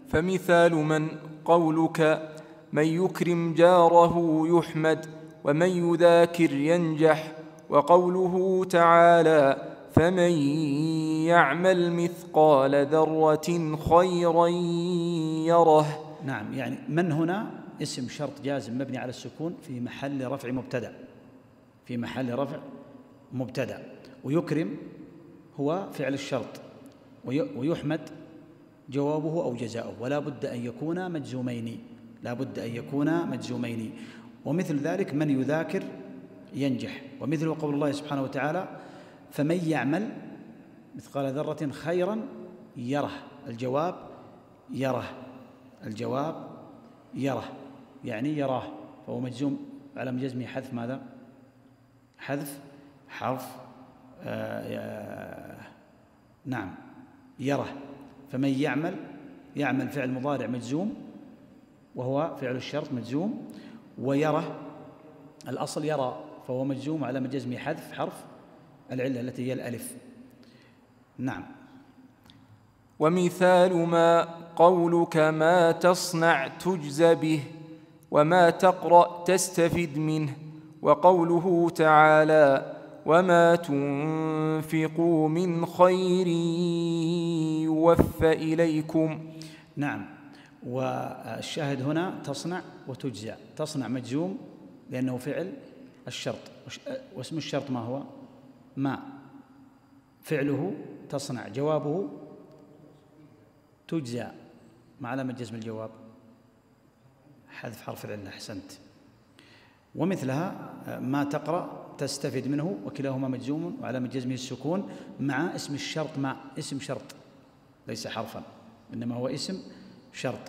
فمثال من قولك من يكرم جاره يحمد، ومن يذاكر ينجح، وقوله تعالى فمن يعمل مثقال ذرة خيرا يره. نعم، يعني من هنا اسم شرط جازم مبني على السكون في محل رفع مبتدأ، في محل رفع مبتدأ، ويكرم هو فعل الشرط، ويحمد جوابه أو جزاؤه، ولا بد أن يكون مجزومين، لا بد أن يكون مجزومين. ومثل ذلك من يذاكر ينجح، ومثل قول الله سبحانه وتعالى فمن يعمل مثقال ذرة خيرا يره، الجواب يره، الجواب يره يعني يراه، فهو مجزوم على جزمه حذف ماذا؟ حذف حرف نعم يره. فمن يعمل فعل مضارع مجزوم وهو فعل الشرط مجزوم، ويره الأصل يرى فهو مجزوم على جزمه حذف حرف العلة التي هي الألف. نعم. ومثال ما قولك ما تصنع تجزى به، وما تقرأ تستفد منه، وقوله تعالى وما تنفقوا من خير يوفى إليكم. نعم، والشاهد هنا تصنع وتجزى. تصنع مجزوم لأنه فعل الشرط، واسم الشرط ما هو؟ ما، فعله تصنع، جوابه تجزى، ما علامة جزم الجواب؟ حذف حرف العلة. أحسنت. ومثلها ما تقرأ تستفد منه، وكلاهما مجزوم وعلامة جزمه السكون، مع اسم الشرط ما، اسم شرط ليس حرفا إنما هو اسم شرط.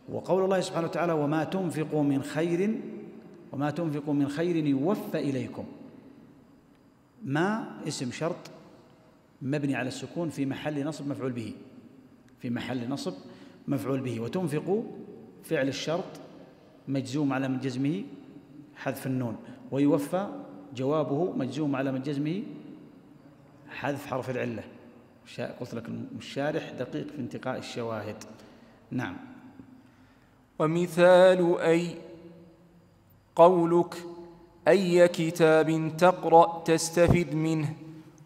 وقول الله سبحانه وتعالى وما تنفقوا من خير يوفى إليكم، ما اسم شرط مبني على السكون في محل نصب مفعول به، في محل نصب مفعول به، وتنفقوا فعل الشرط مجزوم على من جزمه حذف النون، ويوفى جوابه مجزوم على من جزمه حذف حرف العلة. قلت لك الشارح دقيق في انتقاء الشواهد. نعم. ومثال أي قولك أي كتاب تقرأ تستفد منه،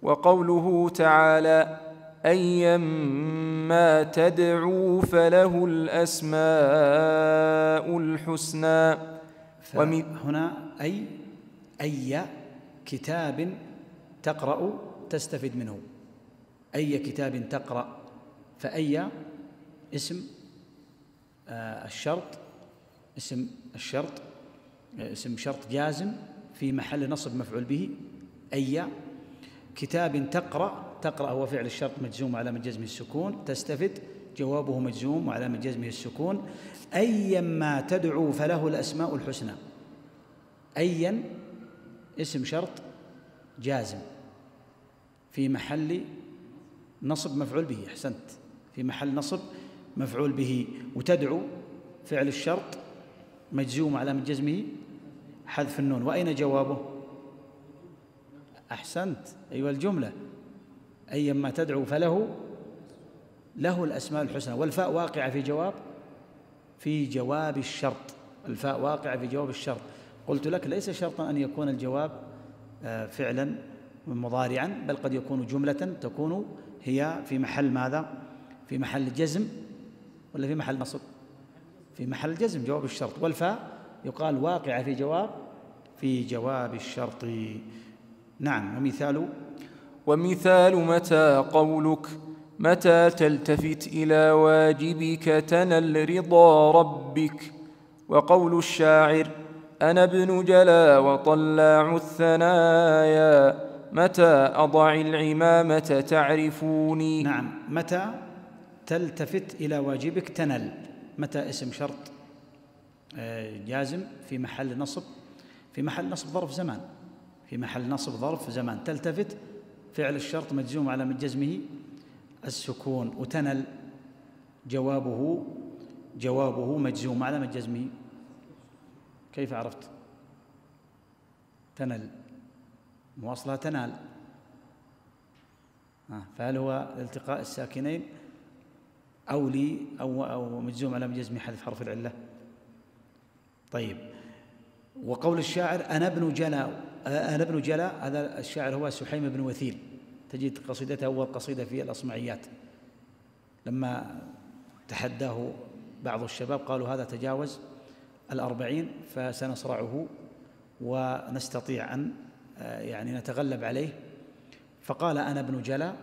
وقوله تعالى أيما تدعو فله الأسماء الحسنى. هنا أي كتاب تقرأ تستفد منه، أي كتاب تقرأ، فأي اسم الشرط، اسم شرط جازم في محل نصب مفعول به. أي كتاب تقرأ هو فعل الشرط مجزوم علامة جزمه السكون، تستفد جوابه مجزوم وعلامة جزمه السكون. أيما تدعو فله الأسماء الحسنى، أيا اسم شرط جازم في محل نصب مفعول به. أحسنت، في محل نصب مفعول به. وتدعو فعل الشرط مجزوم علامة جزمه حذف النون، وأين جوابه؟ أحسنت، أيوة الجملة، أيما تدعو فله الأسماء الحسنى. والفاء واقعة في جواب الشرط. الفاء واقعة في جواب الشرط. قلت لك ليس شرطا أن يكون الجواب فعلا مضارعا، بل قد يكون جملة تكون هي في محل ماذا؟ في محل جزم ولا في محل نصب؟ في محل جزم، جواب الشرط. والفاء يقال واقعة في جواب الشرط. نعم. ومثال متى قولك: متى تلتفت إلى واجبك تنل رضا ربك. وقول الشاعر: أنا ابن جلا وطلاع الثنايا، متى أضع العمامة تعرفوني. نعم. متى تلتفت إلى واجبك تنل، متى اسم شرط جازم في محل نصب، ظرف زمان. تلتفت فعل الشرط مجزوم على جزمه السكون، وتنل جوابه مجزوم على جزمه. كيف عرفت؟ تنل مواصلة تنال، فهل هو التقاء الساكنين أو مجزوم على جزمه حذف حرف العلة؟ طيب. وقول الشاعر: أنا ابن جلا، هذا الشاعر هو سحيم بن وثيل. تجد قصيدته أول قصيدة في الأصمعيات، لما تحداه بعض الشباب قالوا: هذا تجاوز 40 فسنصرعه ونستطيع أن نتغلب عليه. فقال: أنا ابن جلا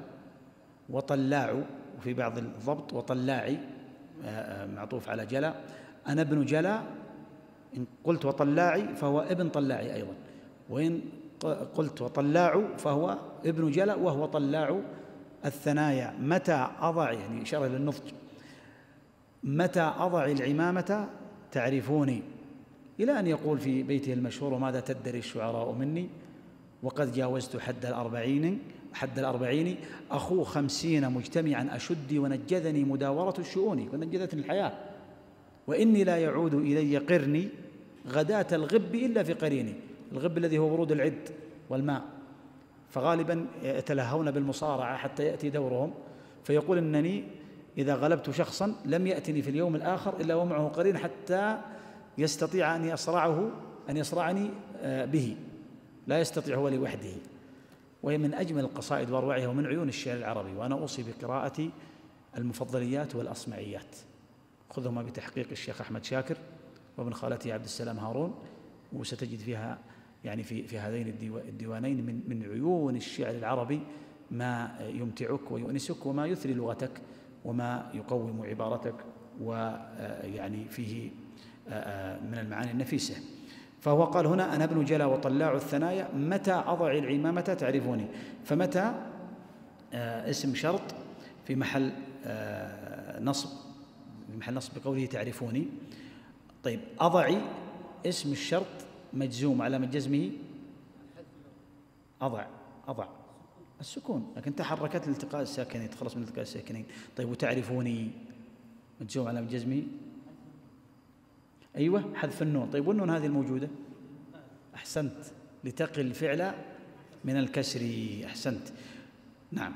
وطلاع، وفي بعض الضبط وطلاعي معطوف على جلا. أنا ابن جلا، إن قلت وطلاعي فهو ابن طلاعي أيضا، وإن قلت وطلاع فهو ابن جلا وهو طلاع الثنايا. متى أضع، إشارة للنضج، متى أضع العمامة تعرفوني، إلى أن يقول في بيته المشهور: وماذا تدري الشعراء مني وقد جاوزت حد الأربعين أخو 50 مجتمعا أشدي ونجذني مداورة الشؤون، ونجذتني الحياة، وإني لا يعود إلي قرني غداة الغب إلا في قريني. الغب الذي هو ورود العد والماء، فغالبا يتلهون بالمصارعة حتى يأتي دورهم، فيقول: إنني إذا غلبت شخصا لم يأتني في اليوم الآخر إلا ومعه قرين حتى يستطيع أن يصرعني به، لا يستطيع هو لوحده. وهي من أجمل القصائد وأروعها ومن عيون الشعر العربي. وأنا أوصي بقراءة المفضليات والأصمعيات، خذهما بتحقيق الشيخ أحمد شاكر وابن خالته عبد السلام هارون، وستجد فيها في هذين الديوانين من عيون الشعر العربي ما يمتعك ويؤنسك وما يثري لغتك وما يقوم عبارتك، فيه من المعاني النفيسة. فهو قال هنا: أنا ابن جلا وطلاع الثنايا، متى أضع العمامة تعرفوني. فمتى اسم شرط في محل نصب، بقوله تعرفوني. طيب. أضعي اسم الشرط مجزوم على جزمه أضع السكون، لكن تحركت لالتقاء الساكنين، تخلص من التقاء الساكنين. طيب. وتعرفوني مجزوم على جزمه، أيوة، حذف النون. طيب. والنون هذه الموجودة، أحسنت، لتقي الفعل من الكسر. أحسنت. نعم.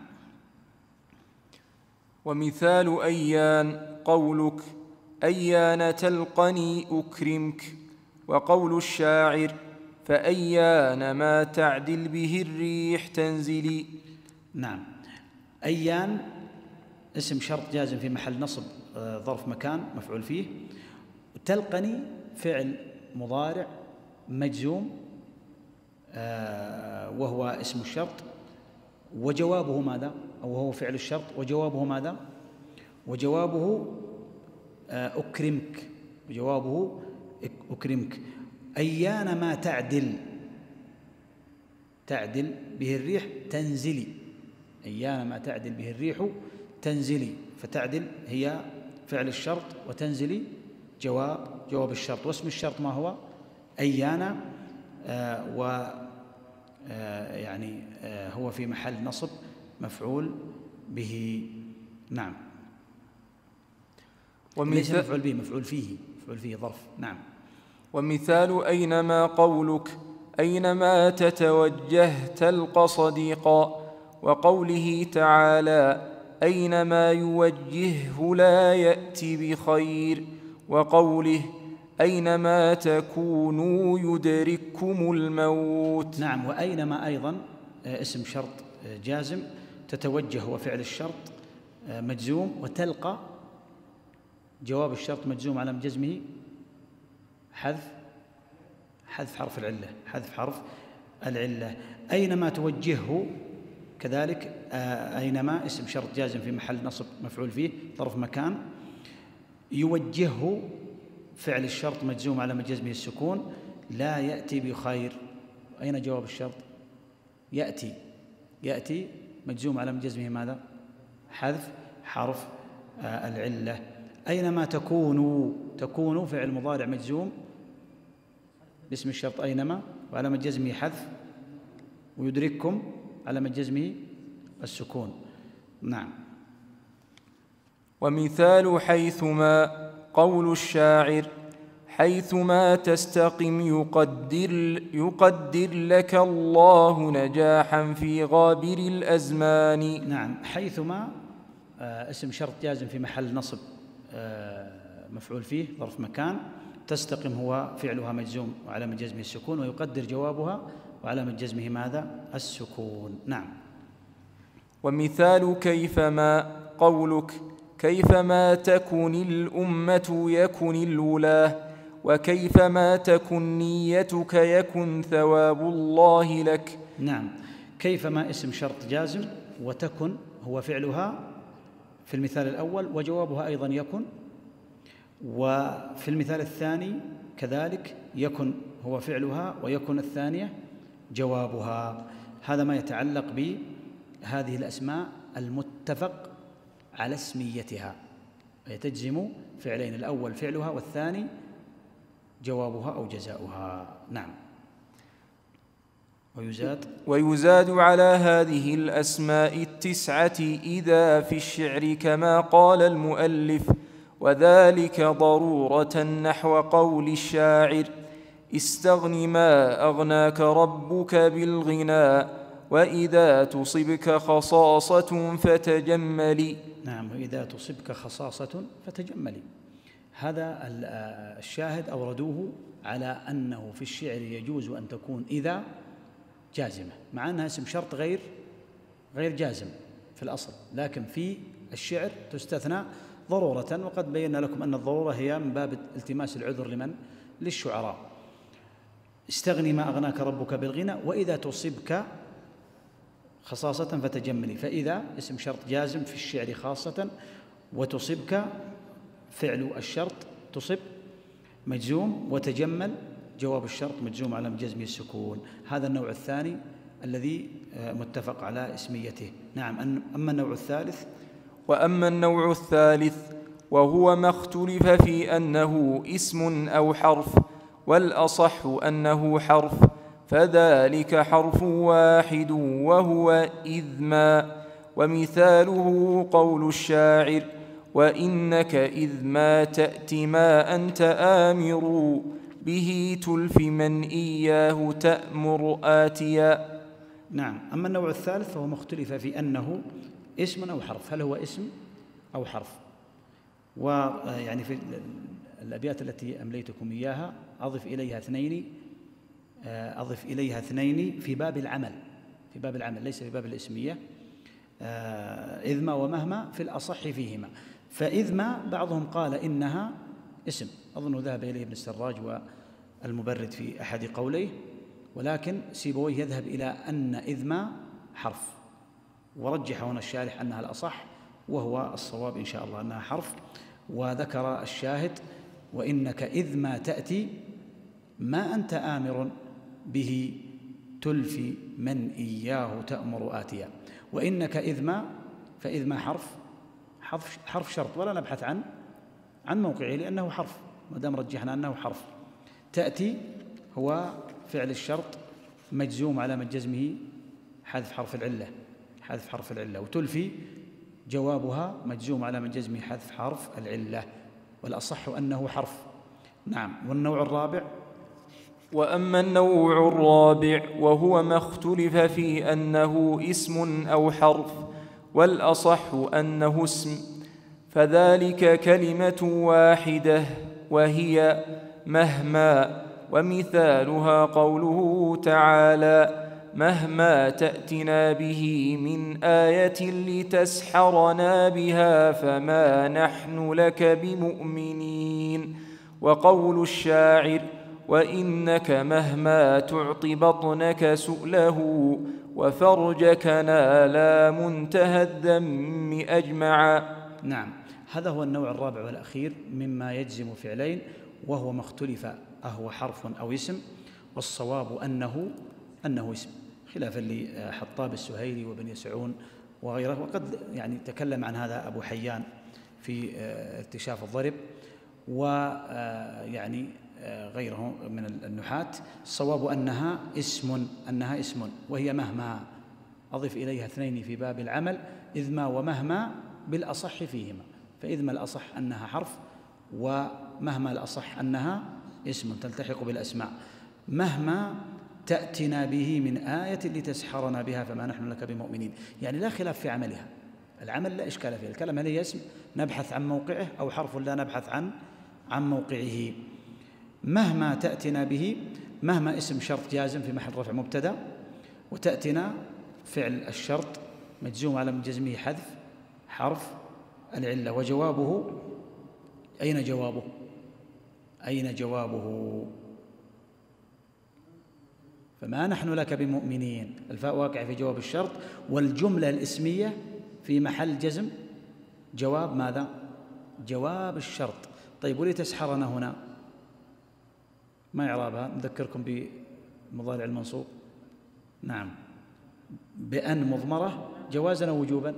ومثال أيان قولك: أيان تلقني أكرمك. وقول الشاعر: فأيان ما تعدل به الريح تنزلي. نعم. أيان اسم شرط جازم في محل نصب ظرف مكان مفعول فيه. تلقني فعل مضارع مجزوم وهو اسم الشرط، وجوابه ماذا؟ أو هو فعل الشرط، وجوابه ماذا؟ وجوابه أكرمك. وجوابه أكرمك. أيان ما تعدل به الريح تنزلي. أيان ما تعدل به الريح تنزلي. فتعدل هي فعل الشرط، وتنزلي جواب الشرط. واسم الشرط ما هو؟ أيان، هو في محل نصب مفعول به. نعم. ليس مفعول به، مفعول فيه ظرف. نعم. ومثال أينما قولك: أينما تتوجه تلقى صديقا. وقوله تعالى أينما يوجهه لا يأت بخير، وقوله أينما تكونوا يدرككم الموت. نعم. وأينما أيضا اسم شرط جازم، تتوجه وفعل الشرط مجزوم، وتلقى جواب الشرط مجزوم على جزمه حذف حرف العلة، حذف حرف العلة. أينما توجهه كذلك، أينما اسم شرط جازم في محل نصب مفعول فيه ظرف مكان، يوجهه فعل الشرط مجزوم على جزمه السكون، لا يأتي بخير. أين جواب الشرط؟ يأتي مجزوم على جزمه ماذا؟ حذف حرف العلة. أينما تكونوا فعل مضارع مجزوم باسم الشرط أينما، وعلى جزمه حذف، ويدرككم على جزمه السكون. نعم. ومثال حيثما قول الشاعر حيثما تستقم يقدر لك الله نجاحا في غابر الأزمان. نعم. حيثما اسم شرط جازم في محل نصب مفعول فيه ظرف مكان، تستقم هو فعلها مجزوم وعلامة جزمه السكون، ويقدر جوابها وعلامة جزمه ماذا؟ السكون. نعم. ومثال كيفما قولك كيفما تكن الأمة يكن الولاه، وكيفما تكن نيتك يكن ثواب الله لك. نعم. كيفما اسم شرط جازم، وتكن هو فعلها في المثال الأول، وجوابها أيضا يكن. وفي المثال الثاني كذلك يكن هو فعلها، ويكن الثانية جوابها. هذا ما يتعلق بهذه الأسماء المتفق على اسميتها، أي تجزم فعلين، الأول فعلها والثاني جوابها أو جزاؤها. نعم. ويزاد على هذه الأسماء التسعة إذا في الشعر كما قال المؤلف، وذلك ضرورة نحو قول الشاعر استغن ما أغناك ربك بالغنى، وإذا تصبك خصاصة فتجملي. نعم. وإذا تصبك خصاصة فتجملي، هذا الشاهد أوردوه على أنه في الشعر يجوز أن تكون إذا جازمة، مع أنها اسم شرط غير جازم في الأصل، لكن في الشعر تستثنى ضرورة، وقد بينا لكم أن الضرورة هي من باب التماس العذر لمن؟ للشعراء. استغني ما أغناك ربك بالغنى، وإذا تصبك خصاصة فتجملي. فإذا اسم شرط جازم في الشعر خاصة، وتصبك فعل الشرط تصب مجزوم، وتجمل جواب الشرط مجزوم على جزمه السكون. هذا النوع الثاني الذي متفق على اسميته. نعم. أما النوع الثالث، وأما النوع الثالث وهو ما اختلف في أنه اسم أو حرف، والأصح أنه حرف، فذلك حرف واحد وهو إذ ما. ومثاله قول الشاعر وإنك إذ ما تأتي ما أنت آمر به تلف من إياه تأمر آتيا. نعم. أما النوع الثالث فهو مختلف في أنه اسم أو حرف، هل هو اسم أو حرف؟ ويعني في الأبيات التي أمليتكم إياها أضف إليها اثنين في باب العمل، ليس في باب الاسمية. إذ ما ومهما في الأصح فيهما. فإذ ما بعضهم قال إنها اسم، أظن ذهب إليه ابن السراج والمبرد في أحد قوليه، ولكن سيبويه يذهب إلى أن إذ ما حرف، ورجح هنا الشارح أنها الأصح، وهو الصواب إن شاء الله أنها حرف. وذكر الشاهد وإنك إذ ما تأتي ما أنت آمر به تلفي من إياه تأمر آتيا. وإنك إذ ما، فإذ ما حرف شرط، ولا نبحث عن موقعه لأنه حرف، ما دام رجحنا أنه حرف. تأتي هو فعل الشرط مجزوم على جزمه حذف حرف العلة، وتلفي جوابها مجزوم على جزمه حذف حرف العلة، والأصح أنه حرف. نعم. والنوع الرابع وأما النوع الرابع وهو ما اختلف في أنه اسم أو حرف، والأصح أنه اسم، فذلك كلمة واحدة وهي مهما، ومثالها قوله تعالى: مهما تأتنا به من آية لتسحرنا بها فما نحن لك بمؤمنين. وقول الشاعر: وإنك مهما تعطي بطنك سؤله وفرجك نالا منتهى الذم أجمعا. نعم، هذا هو النوع الرابع والأخير مما يجزم فعلين، وهو ما اختلف أهو حرف أو اسم، والصواب أنه اسم، خلافا لحطاب السهيلي وابن يسعون وغيره. وقد يعني تكلم عن هذا أبو حيان في اكتشاف الضرب، ويعني غيره من النحاة. الصواب أنها اسم وهي مهما، أضف إليها اثنين في باب العمل، إذ ما ومهما بالأصح فيهما، فإذ ما الأصح أنها حرف، ومهما الأصح أنها اسم تلتحق بالأسماء. مهما تأتنا به من آية لتسحرنا بها فما نحن لك بمؤمنين، يعني لا خلاف في عملها، العمل لا إشكال فيه. الكلمة هي اسم نبحث عن موقعه، أو حرف لا نبحث عن موقعه. مهما تأتنا به، مهما اسم شرط جازم في محل رفع مبتدأ، وتأتنا فعل الشرط مجزوم على من جزمه حذف حرف العلة. وجوابه، أين جوابه؟ فما نحن لك بمؤمنين، الفاء واقع في جواب الشرط، والجملة الاسمية في محل جزم جواب ماذا؟ جواب الشرط. طيب، ولتسحرنا هنا ما إعرابها؟ نذكركم بمضارع المنصوب. نعم، بأن مضمرة جوازا أو وجوبا؟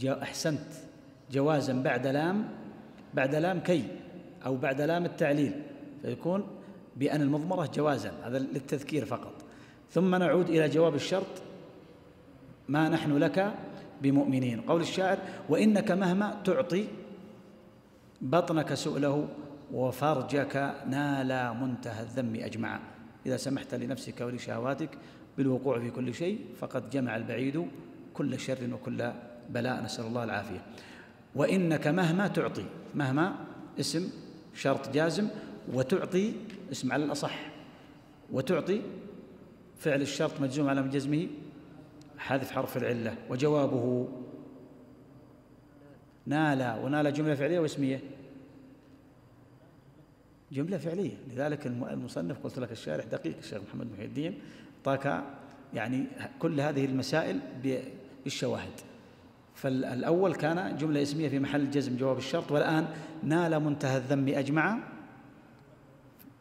أحسنت، جوازا بعد لام كي، أو بعد لام التعليل، فيكون بأن المضمرة جوازا، هذا للتذكير فقط. ثم نعود إلى جواب الشرط: ما نحن لك بمؤمنين. قول الشاعر: وإنك مهما تعطي بطنك سؤله وفرجك نال منتهى الذم أجمعا. إذا سمحت لنفسك ولشهواتك بالوقوع في كل شيء فقد جمع البعيد كل شر وكل بلاء، نسأل الله العافية. وإنك مهما تعطي، مهما اسم شرط جازم، وتعطي اسم على الأصح، وتعطي فعل الشرط مجزوم على من جزمه حذف حرف العلة. وجوابه نال، ونال جملة فعلية واسمية؟ جملة فعلية. لذلك المصنف قلت لك الشارح دقيق، الشيخ محمد محي الدين طاك يعني كل هذه المسائل بالشواهد. فالأول كان جملة اسمية في محل جزم جواب الشرط، والآن نال منتهى الذم أجمع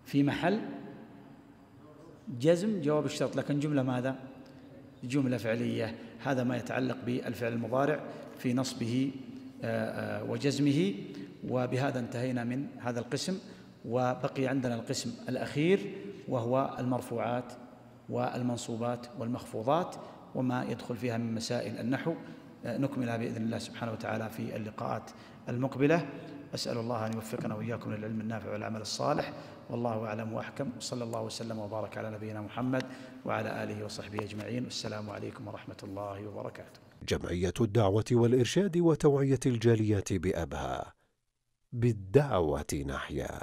في محل جزم جواب الشرط، لكن جملة ماذا؟ جملة فعلية. هذا ما يتعلق بالفعل المضارع في نصبه وجزمه. وبهذا انتهينا من هذا القسم، وبقي عندنا القسم الأخير وهو المرفوعات والمنصوبات والمخفوضات وما يدخل فيها من مسائل النحو. نكملها بإذن الله سبحانه وتعالى في اللقاءات المقبلة. أسأل الله أن يوفقنا وإياكم للعلم النافع والعمل الصالح، والله أعلم وأحكم، وصلى الله وسلم وبارك على نبينا محمد وعلى آله وصحبه أجمعين، والسلام عليكم ورحمة الله وبركاته. جمعية الدعوة والإرشاد وتوعية الجاليات بأبها، بالدعوة نحيا.